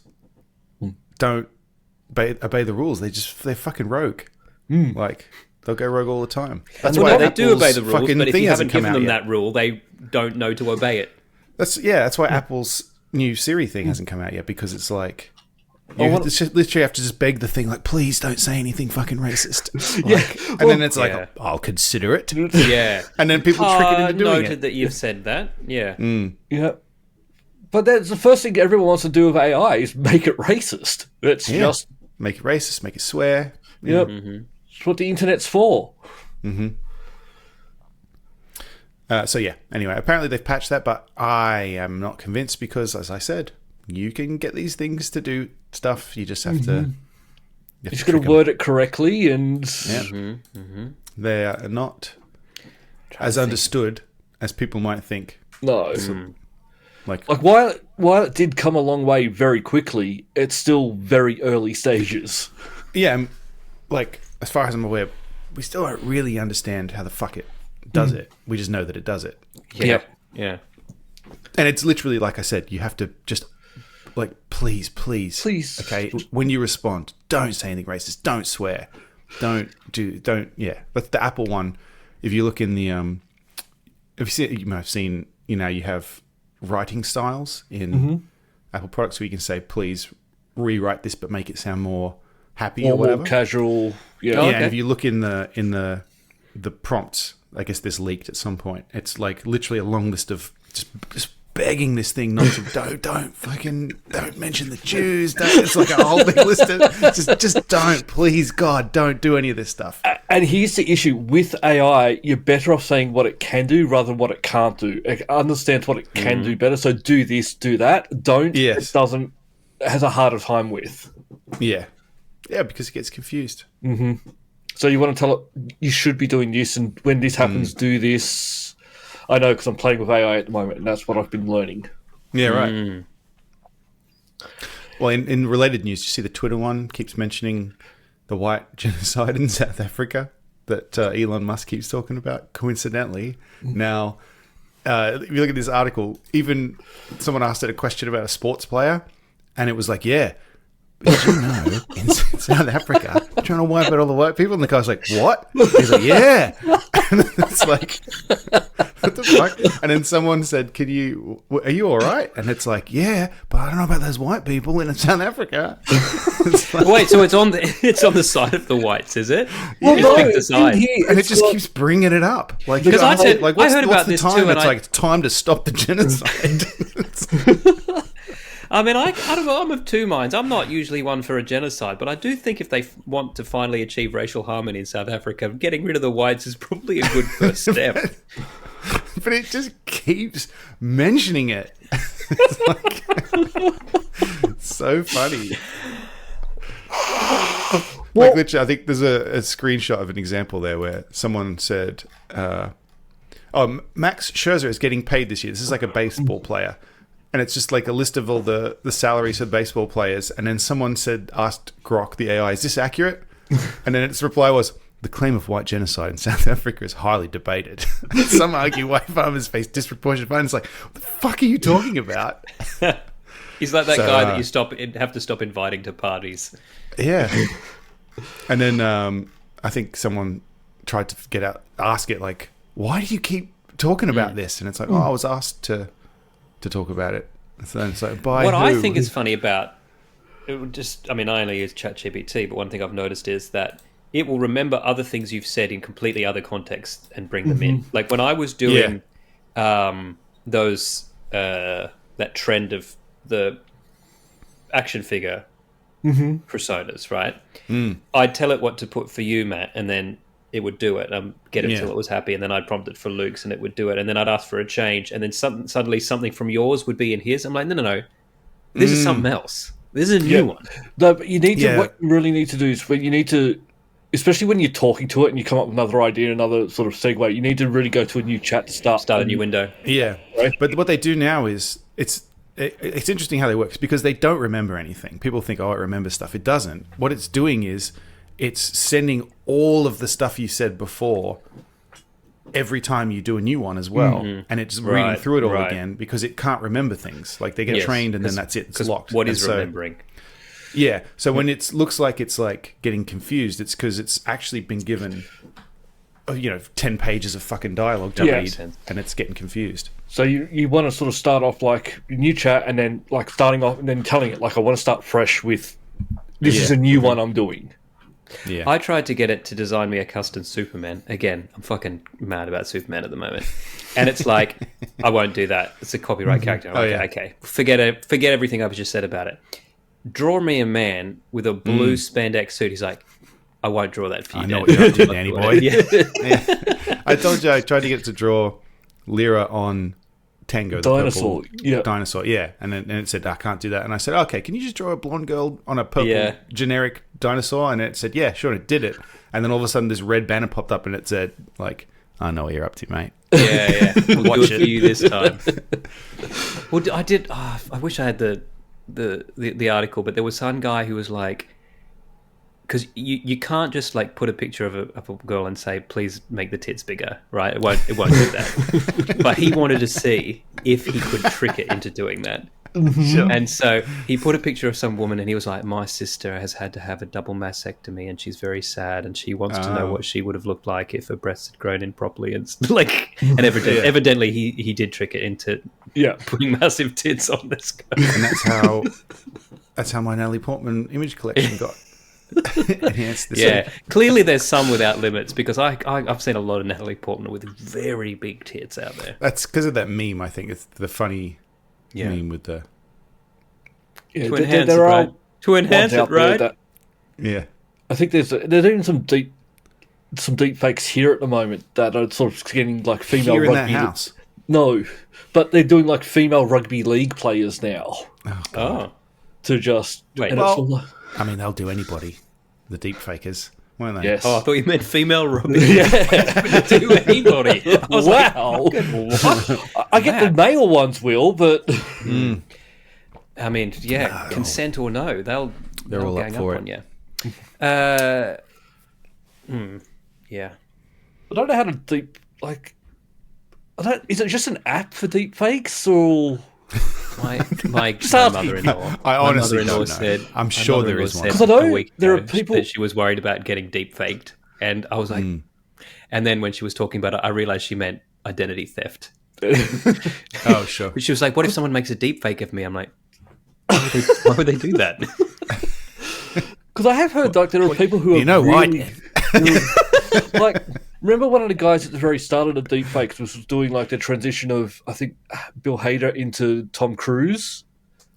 don't obey the rules. They're fucking rogue. Like, they'll go rogue all the time. That's Well, why they do Apple's obey the rules, fucking but if thing you haven't hasn't come given out them yet. that rule, they don't know to obey it. That's why Apple's new Siri thing hasn't come out yet, because it's like you literally have to just beg the thing, like, please don't say anything fucking racist. Like, and then it's like, yeah. I'll consider it. Yeah. And then people trick it into doing noted it. that you've said that. Yeah. Yeah. But that's the first thing everyone wants to do with AI is make it racist. It's just. Make it racist, make it swear. Yep. It's what the internet's for. So yeah, anyway, apparently they've patched that, but I am not convinced because, as I said, you can get these things to do stuff. You just have to... You just got to word it correctly, and They are not as understood as people might think. no. Like While it did come a long way very quickly, it's still very early stages. yeah, like, as far as I'm aware, we still don't really understand how the fuck it does it. We just know that it does it. Yeah. Yeah. And it's literally, like I said, you have to just, like, please. Okay, when you respond, don't say anything racist. Don't swear. Yeah. But the Apple one, if you look in the, you might have seen, you have writing styles in Apple products where you can say, please rewrite this, but make it sound more happy or whatever. More casual. Yeah. Oh, Yeah, and okay. if you look in the prompts, I guess this leaked at some point. It's like literally a long list of just begging this thing not to don't mention the Jews. It's like a whole big list of just don't, please God, don't do any of this stuff. And here's the issue with AI: you're better off saying what it can do rather than what it can't do. It understands what it can do better. So do this, do that. Don't. Yes. It doesn't. Has a harder time with. Yeah, because it gets confused. So you want to tell it you should be doing this, and when this happens, do this. I know because I'm playing with AI at the moment, and that's what I've been learning. Yeah, right. Well, in related news, you see the Twitter one keeps mentioning the white genocide in South Africa that Elon Musk keeps talking about, coincidentally. Now, if you look at this article, even someone asked it a question about a sports player, and it was like, yeah, did you know in South Africa, they're trying to wipe out all the white people? And the guy's like, what? He's like, yeah. And it's like, what the fuck? And then someone said, are you all right? And it's like, yeah, but I don't know about those white people in South Africa. Wait, so it's on the side of the whites, is it? Well, Just pick the side. And it just keeps bringing it up. Like, Because I heard about the this time? too, and It's like, it's time to stop the genocide. I mean, I don't know. I'm of two minds. I'm not usually one for a genocide, but I do think if they want to finally achieve racial harmony in South Africa, getting rid of the whites is probably a good first step. But it just keeps mentioning it. It's like, it's so funny. Like, literally, I think there's a screenshot of an example there where someone said, Max Scherzer is getting paid this year. This is like a baseball player. And it's just like a list of all the salaries of baseball players. And then someone asked Grok, the AI, is this accurate? And then its reply was, the claim of white genocide in South Africa is highly debated. Some argue white farmers face disproportionate fines. It's like, what the fuck are you talking about? He's like that guy that you have to stop inviting to parties. Yeah. And then I think someone tried to ask it, like, why do you keep talking about this? And it's like, I was asked to talk about it. So then it's like, by what who? I think is funny about it, I only use ChatGPT, but one thing I've noticed is that it will remember other things you've said in completely other contexts and bring them in. Like when I was doing that trend of the action figure personas, right? I'd tell it what to put for you, Matt, and then it would do it. Get it until it was happy, and then I'd prompt it for Luke's, and it would do it. And then I'd ask for a change, and then suddenly something from yours would be in his. I'm like, no, this is something else. This is a new one. No, but you need to. What you really need to do is when you need to, especially when you're talking to it and you come up with another idea, another sort of segue. You need to really go to a new chat to start a new window. Yeah, right? But what they do now is it's interesting how they work because they don't remember anything. People think, it remembers stuff. It doesn't. What it's doing is it's sending all of the stuff you said before every time you do a new one as well. And it's reading through it all again because it can't remember things. Like they get trained and then that's it. It's locked. What is remembering? Yeah. So when it looks like it's like getting confused, it's because it's actually been given 10 pages of fucking dialogue to read and it's getting confused. So you want to sort of start off like new chat and then like starting off and then telling it like I want to start fresh with this is a new one I'm doing. Yeah. I tried to get it to design me a custom Superman. Again, I'm fucking mad about Superman at the moment. And it's like, I won't do that. It's a copyright character. Okay. Forget it. Forget everything I've just said about it. Draw me a man with a blue spandex suit. He's like, I won't draw that for you. I know what you're up to, Danny boy. I told you I tried to get it to draw Lyra on Tango, the dinosaur. Purple dinosaur, yeah. And then it said, I can't do that. And I said, okay, can you just draw a blonde girl on a purple generic dinosaur? And it said, yeah, sure, and it did it. And then all of a sudden this red banner popped up and it said, like, I know what you're up to, mate. Yeah. We'll do it for you this time. Well, I did, I wish I had the article, but there was some guy who was like, because you can't just like put a picture of a girl and say, please make the tits bigger, right? It won't do that. But he wanted to see if he could trick it into doing that. Sure. And so he put a picture of some woman and he was like, my sister has had to have a double mastectomy and she's very sad and she wants to know what she would have looked like if her breasts had grown in properly. And evidently he did trick it into putting massive tits on this guy. And that's how my Natalie Portman image collection got enhanced. Clearly there's some without limits because I've seen a lot of Natalie Portman with very big tits out there. That's because of that meme. I think it's the funny meme with the to enhance it, right? I think they're doing some deep fakes here at the moment that are sort of getting like female here in rugby. that house. No, but they're doing like female rugby league players now. To just wait. I mean, they'll do anybody. The deep fakers, won't they? Yes. Oh, I thought you meant female rugby. Do anybody? I was wow. I get the male ones, Will, but I mean, consent or no, they're all up for it. on you. Yeah. I don't know how to deep is it just an app for deep fakes or? My mother-in-law. I honestly don't know. Said, I'm sure there is one. Because I know there are people that she was worried about getting deep faked, and I was like, and then when she was talking about it, I realized she meant identity theft. Oh, sure. She was like, "What if someone makes a deep fake of me?" I'm like, "Why would they do that?" Because I have heard like there are people who are why? Like, remember one of the guys at the very start of the deepfakes was doing like the transition of, I think, Bill Hader into Tom Cruise.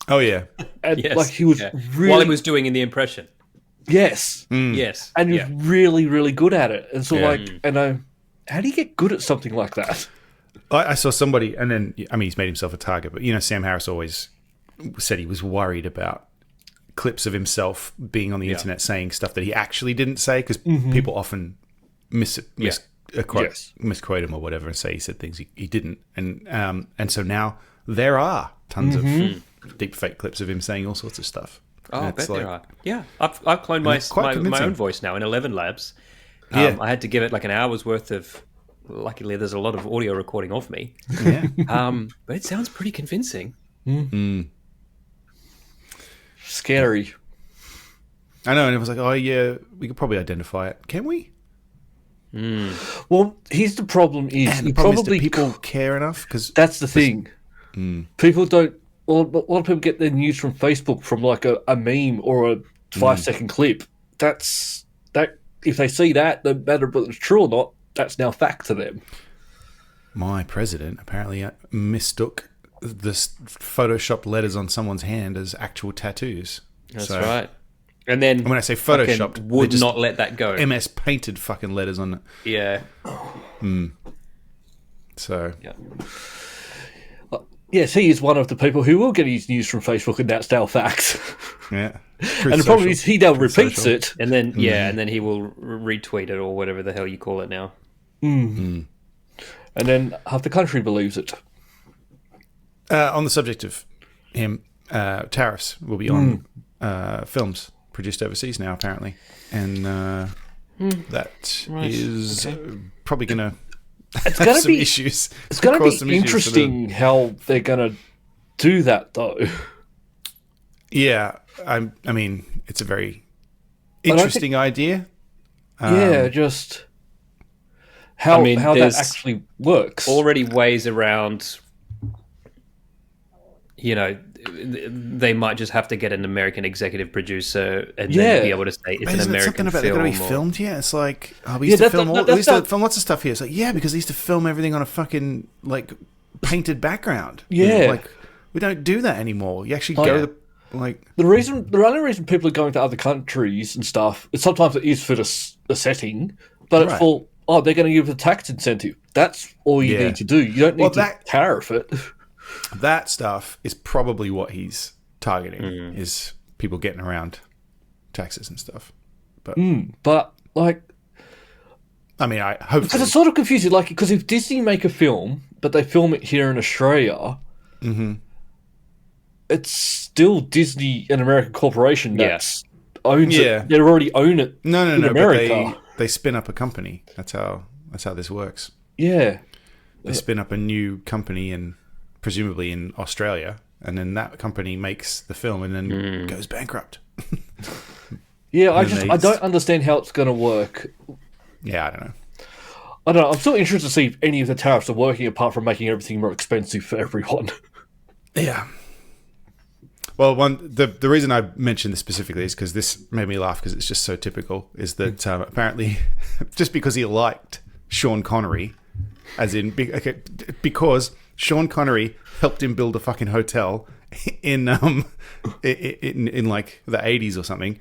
Oh yeah, And Yes, like he was really while he was doing in the impression. yes, Yes, and he was really really good at it. And so Yeah. like, and how do you get good at something like that? I saw somebody, and then he's made himself a target. But Sam Harris always said he was worried about clips of himself being on the internet saying stuff that he actually didn't say, because people often misquote him or whatever and say he said things he didn't. And so now there are tons of deep fake clips of him saying all sorts of stuff. Oh, I bet like, there are. Yeah, I've cloned my own voice now in 11 Labs. I had to give it like an hour's worth of. Luckily, there's a lot of audio recording of me. Yeah. But it sounds pretty convincing. Scary. I know, and it was like, oh yeah, we could probably identify it. Can we? Well, here's the problem: is And you the problem probably is, do people care enough? Because that's the thing. People don't. Well, a lot of people get their news from Facebook from like a meme or a 5-second clip. That's that. If they see that, no matter whether it's true or not, that's now fact to them. my president apparently mistook the photoshopped letters on someone's hand as actual tattoos. That's right. And then when I say photoshopped, would not let that go. MS painted fucking letters on it. Yeah. So Yeah. Yes, he is one of the people who will get his news from Facebook, and that's our facts. yeah. And the problem is he now repeats it. And then and then he will retweet it or whatever the hell you call it now. And then half the country believes it. On the subject of him, tariffs will be on films produced overseas now, apparently, and that is probably going to It's going to be issues. It's going to be interesting how they're going to do that, though. Yeah, I mean, it's a very interesting idea. Just how how that actually works. Already ways around. You know, they might just have to get an American executive producer and then be able to say it's an American something about film. They're going to be filmed here. It's like, we used to film lots of stuff here. It's like, yeah, because they used to film everything on a fucking like painted background. Yeah, like we don't do that anymore. You actually go to the only reason people are going to other countries and stuff is sometimes it is for the setting, but it's for they're going to give a tax incentive. That's all you need to do. You don't need to tariff it. That stuff is probably what he's targeting, is people getting around taxes and stuff. But like, I mean, I hope because it's sort of confusing. Like, because if Disney make a film, but they film it here in Australia, it's still Disney, an American corporation that owns it. They already own it. No, in America. But they spin up a company. That's how this works. Yeah, they spin up a new company and. Presumably in Australia, and then that company makes the film and then goes bankrupt. I don't understand how it's going to work. Yeah, I don't know. I'm still interested to see if any of the tariffs are working, apart from making everything more expensive for everyone. Yeah. Well, the reason I mentioned this specifically is because this made me laugh because it's just so typical. Is that apparently just because he liked Sean Connery, as in because. Sean Connery helped him build a fucking hotel in like the 80s or something.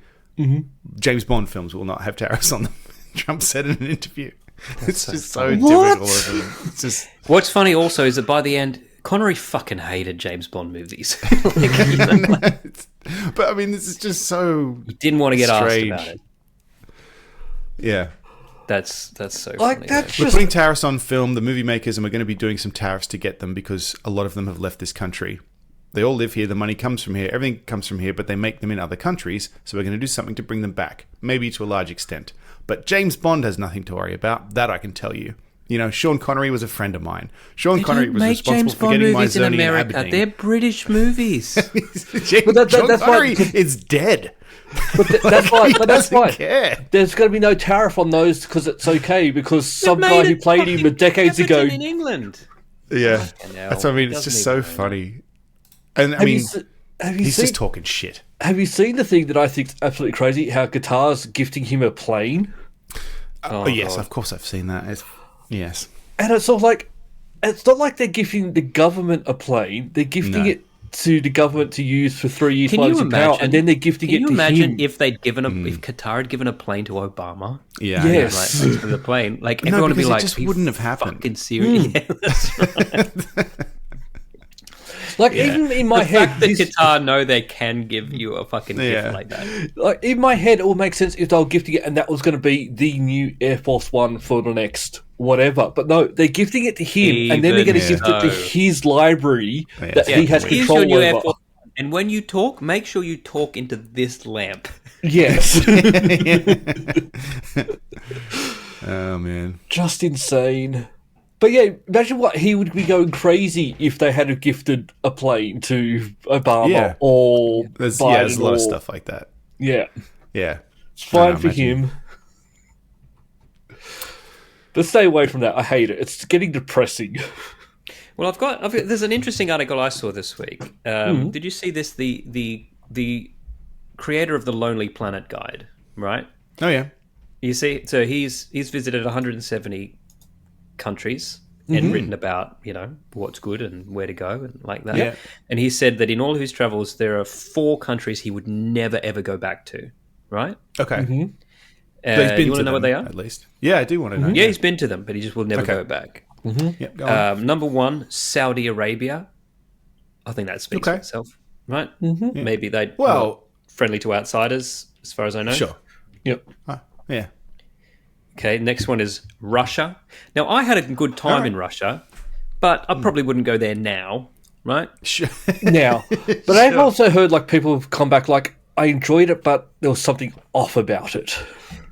James Bond films will not have tariffs on them. Trump said in an interview. It's just so typical of him. It's just what's funny also is that by the end, Connery fucking hated James Bond movies. But I mean, this is just so he didn't want to get strange. asked about it. Yeah. That's so like funny. That's We're putting tariffs on film, the movie makers, and we're going to be doing some tariffs to get them because a lot of them have left this country. They all live here, the money comes from here, everything comes from here, but they make them in other countries, so we're going to do something to bring them back, maybe to a large extent. But James Bond has nothing to worry about, that I can tell you. You know, Sean Connery was a friend of mine. Sean Connery was responsible for getting my Zerny in Aberdeen. They're British movies. Sean Connery is dead. That's fine. But that's doesn't fine. care. There's going to be no tariff on those because it's okay. Because some guy who played him decades ago in England. Yeah, Fucking hell. that's what I mean. It's Doesn't just so even funny. And I Have mean, you have you he's seen just talking shit. Have you seen the thing that I think is absolutely crazy? How Qatar's gifting him a plane, Oh, yes, God. of course I've seen that. Yes. and it's sort of like it's not like they're giving the government a plane; they're gifting No. it to the government to use for 3 years Can while you he's in power, imagine? and then they're gifting Can it you to imagine him. if they'd given if Qatar had given a plane to Obama? Yeah. Yes. Like thanks for the plane. Like No, everyone would be because it like, just "Are you wouldn't have happened." Fucking serious. Yeah, that's right. Like even in my the head, fact that this- Qatar know they can give you a fucking Yeah. gift like that. like in my head, it will make sense if they were gifting it, and that was going to be the new Air Force One for the next whatever. But no, they're gifting it to him, and then they're going to Even gift it to so. his library that Yeah, he has here's control your new Air over. Force One. And when you talk, make sure you talk into this lamp. Yes, Oh man. just insane. But yeah, imagine what he would be going crazy if they had gifted a plane to Obama Yeah. or There's Biden. there's a lot of or- stuff like that. Yeah, Yeah. it's fine I for imagine. him. But stay away from that. I hate it. It's getting depressing. Well, there's an interesting article I saw this week. Did you see this? The creator of the Lonely Planet Guide, right? Oh yeah. You see, so he's visited 170 countries and written about what's good and where to go and like that. Yeah. And he said that in all of his travels, there are 4 countries he would never ever go back to. Right? Okay. Mm-hmm. But he's been you want to to know what them, they are? at least. Yeah, I do want to know. Yeah, he's been to them, but he just will never Okay. go back. Yep, go on. Number 1, Saudi Arabia. I think that speaks for Okay. itself, right? Maybe they Well- friendly to outsiders, as far as I know. Sure. Yep. Yeah. Okay, next one is Russia. Now, I had a good time in Russia, but I probably wouldn't go there now, right? Sure. Now, but I've also heard like people have come back like I enjoyed it, but there was something off about it.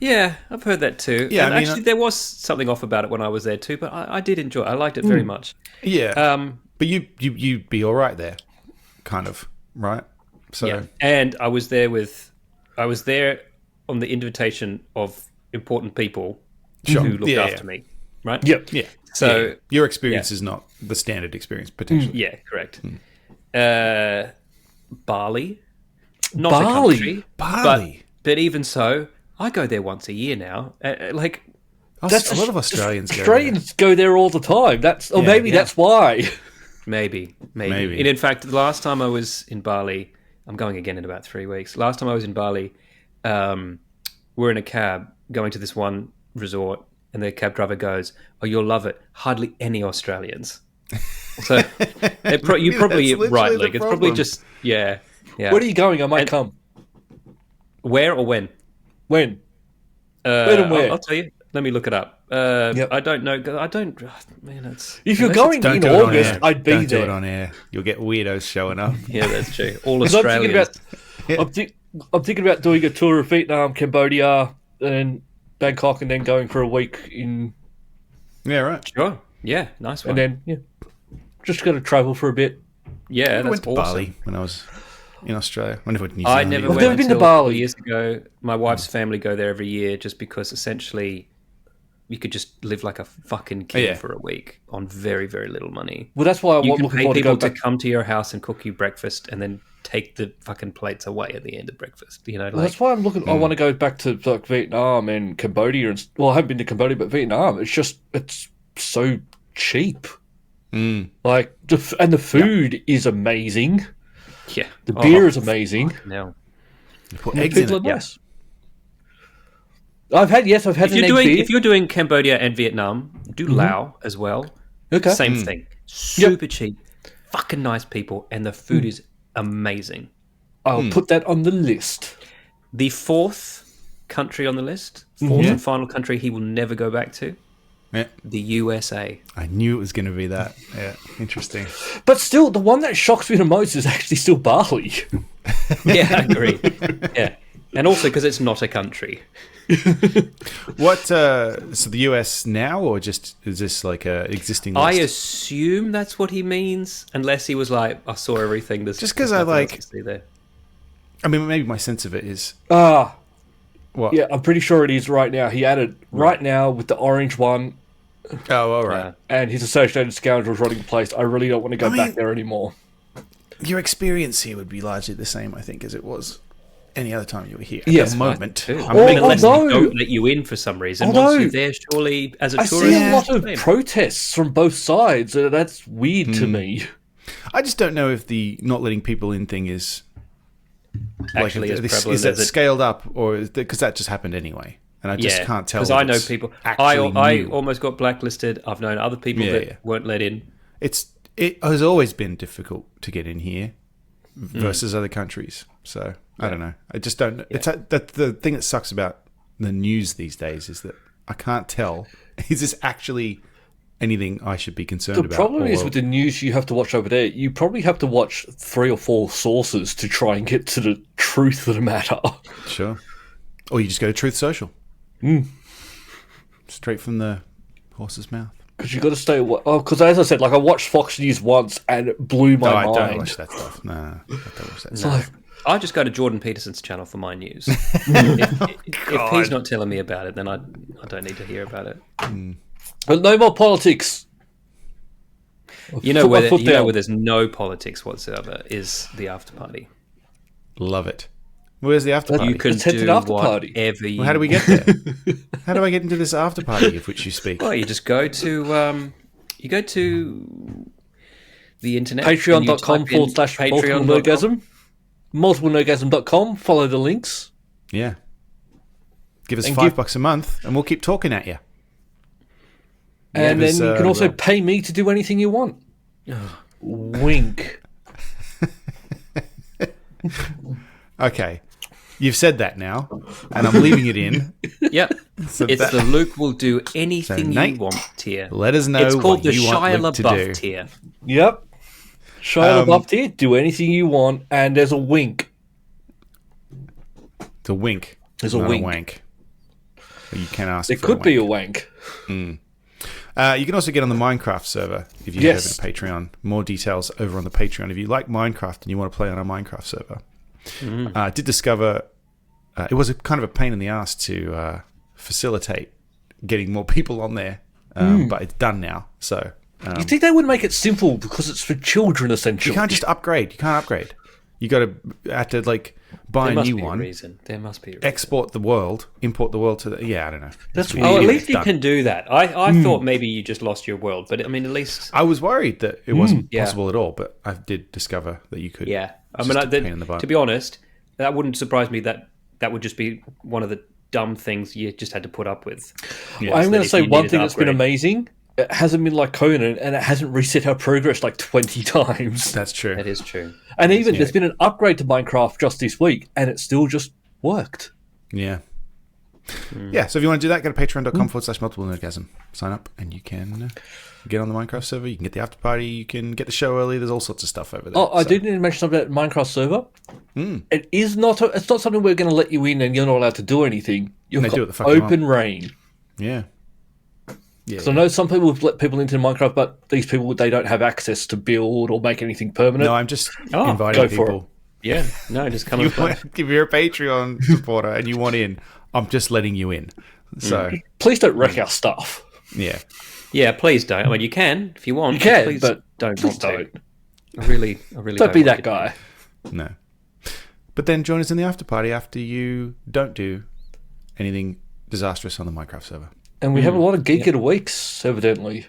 Yeah, I've heard that too. Yeah, and I mean, actually, there was something off about it when I was there too, but I did enjoy it. I liked it very much. Yeah. But you'd be all right there, kind of, right? So Yeah, and I was there on the invitation of important people who looked Yeah, after yeah. me, right? Yep. yeah. So- Yeah. Your experience is not the standard experience potentially. Yeah, correct. Bali, not Bali? a country, Bali. but even so, I go there once a year now. Like, That's a lot of Australians go there. Australians go there all the time. Maybe yeah. that's why. maybe. Maybe. And in fact, the last time I was in Bali, I'm going again in about 3 weeks. Last time I was in Bali, we're in a cab going to this one resort, and the cab driver goes, "Oh, you'll love it. Hardly any Australians." So you're probably That's right, literally Luke. the It's probably problem. just yeah. Where are you going? I might come. Where or when? When? When and where? I'll tell you. Let me look it up. Yep. I don't know. I don't. Man, it's If you're unless it's- going in do it on August, air. I'd be Don't there. do it on air. You'll get weirdos showing up. Yeah, that's true. All 'Cause I'm thinking Australians. I'm thinking about doing a tour of Vietnam, Cambodia, and Bangkok, and then going for a week in, Yeah, right. Sure. Yeah, nice one. and then just going to travel for a bit. yeah, I that's went to awesome. Bali when I was in Australia. I went to New Zealand. I never I've went never been to until Bali. 4 years ago. My wife's family go there every year just because essentially you could just live like a fucking king Yeah. for a week on very, very little money. Well, that's why I'm You can looking pay forward to people go to back. come to your house and cook you breakfast and then take the fucking plates away at the end of breakfast. You know, Well, like, that's why I'm looking. I want to go back to like Vietnam and Cambodia, and I haven't been to Cambodia, but Vietnam. It's so cheap. Like, and the food is amazing. yeah. The beer is amazing. No. You put And the eggs in people it. are nice. I've had If an you're egg doing beer. if you're doing Cambodia and Vietnam, do Laos as well. Okay. Same thing. Super cheap, fucking nice people, and the food is amazing. I'll put that on the list. The 4th country on the list, 4th and final country he will never go back to, Yeah. the USA. I knew it was going to be that. Yeah, interesting. But still, the one that shocks me the most is actually still Bali. Yeah, I agree. Yeah, and also because it's not a country. What? So the US now, or just is this like a existing? I List? assume that's what he means, unless he was like, "I saw everything." There's Just 'cause there's I nothing else like- to see there. I mean, maybe my sense of it is what? Yeah, I'm pretty sure it is right now. He added right now with the orange one. Oh, all right. And his associated scoundrels running the place. I really don't want to go back there anymore. Your experience here would be largely the same, I think, as it was any other time you were here. Yes, at the moment. Unless they don't let you in for some reason. Once you're there, surely, as a tourist... I see a lot of protests from both sides. That's weird to me. I just don't know if the not letting people in thing is... Actually, is that scaled up, or because that just happened anyway, and I just can't tell. Because I know people. I almost got blacklisted. I've known other people that weren't let in. It has always been difficult to get in here versus other countries. So I don't know. I just don't. It's the thing that sucks about the news these days is that I can't tell. Is this actually anything I should be concerned about? The problem is with the news you have to watch over there, you probably have to watch 3 or 4 sources to try and get to the truth of the matter. Sure. Or you just go to Truth Social. Straight from the horse's mouth. Because you've got to stay away. Oh, because as I said, like I watched Fox News once and it blew my mind. I don't watch that stuff. No, I don't watch that stuff. I just go to Jordan Peterson's channel for my news. If he's not telling me about it, then I don't need to hear about it. But no more politics. You know where there's no politics whatsoever is the after party. Love it. Where's the after party? You can do whatever you... Well, how do we get there? How do I get into this after party of which you speak? Well, you just go to the internet. Patreon.com/multiple-nerdgasm. Multiple-nerdgasm.com. Follow the links. Yeah. Give us $5 a month and we'll keep talking at you. And then you can also pay me to do anything you want. Wink. Okay. You've said that now, and I'm leaving it in. Yep. So it's the Luke will do anything you want tier. Let us know it's called what you want Shia Luke to LaBeouf do. tier. Yep. Shia LaBeouf tier, do anything you want, and there's a wink. It's a wink. There's a wink. A wank. You can ask It could be a wank. You can also get on the Minecraft server if you head over to Patreon. More details over on the Patreon. If you like Minecraft and you want to play on our Minecraft server. I did discover it was kind of a pain in the ass to facilitate getting more people on there, but it's done now. So you think they would make it simple because it's for children, essentially? You can't just upgrade. You can't upgrade. You got to have to buy a new one. There must be a reason. Export the world, import the world to the... Yeah, I don't know. That's at least you can do that. I thought maybe you just lost your world, but I mean, at least... I was worried that it wasn't possible at all, but I did discover that you could. Yeah. I mean, to be honest, that wouldn't surprise me that would just be one of the dumb things you just had to put up with. Yeah. I'm going to say one thing that's been amazing. It hasn't been like Conan, and it hasn't reset our progress like 20 times. That's true. That is true. And even there's been an upgrade to Minecraft just this week, and it still just worked. Yeah. Yeah, so if you want to do that, go to patreon.com/multiple-nerdgasm. Sign up, and you can get on the Minecraft server. You can get the after party. You can get the show early. There's all sorts of stuff over there. Oh, I did need to mention something about Minecraft server. It is not. It's not something we're going to let you in, and you're not allowed to do anything. You've got open reign. Yeah. Yeah. So I know some people have let people into Minecraft, but these people, they don't have access to build or make anything permanent. No, I'm just inviting people. Yeah, no, just come and play. If you're a Patreon supporter and you want in, I'm just letting you in. So please don't wreck our stuff. Yeah. Yeah, please don't. I mean, you can if you want. You can, please but don't. I really don't be that guy. No. But then join us in the after party after you don't do anything disastrous on the Minecraft server. And we have a lot of Geek of the Weeks, evidently.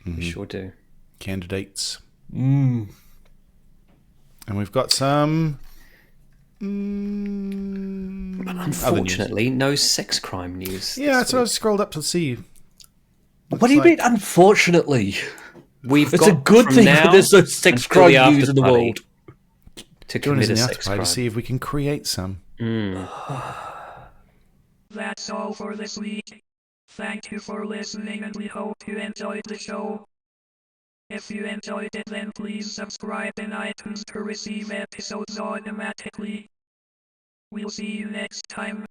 We sure do. Candidates. And we've got some... Unfortunately, no sex crime news. Yeah, so I scrolled up to see. What do you mean, unfortunately? It's a good thing that there's no sex crime news in the world. To commit a sex crime. To see if we can create some. That's all for this week. Thank you for listening, and we hope you enjoyed the show. If you enjoyed it, then please subscribe in iTunes to receive episodes automatically. We'll see you next time.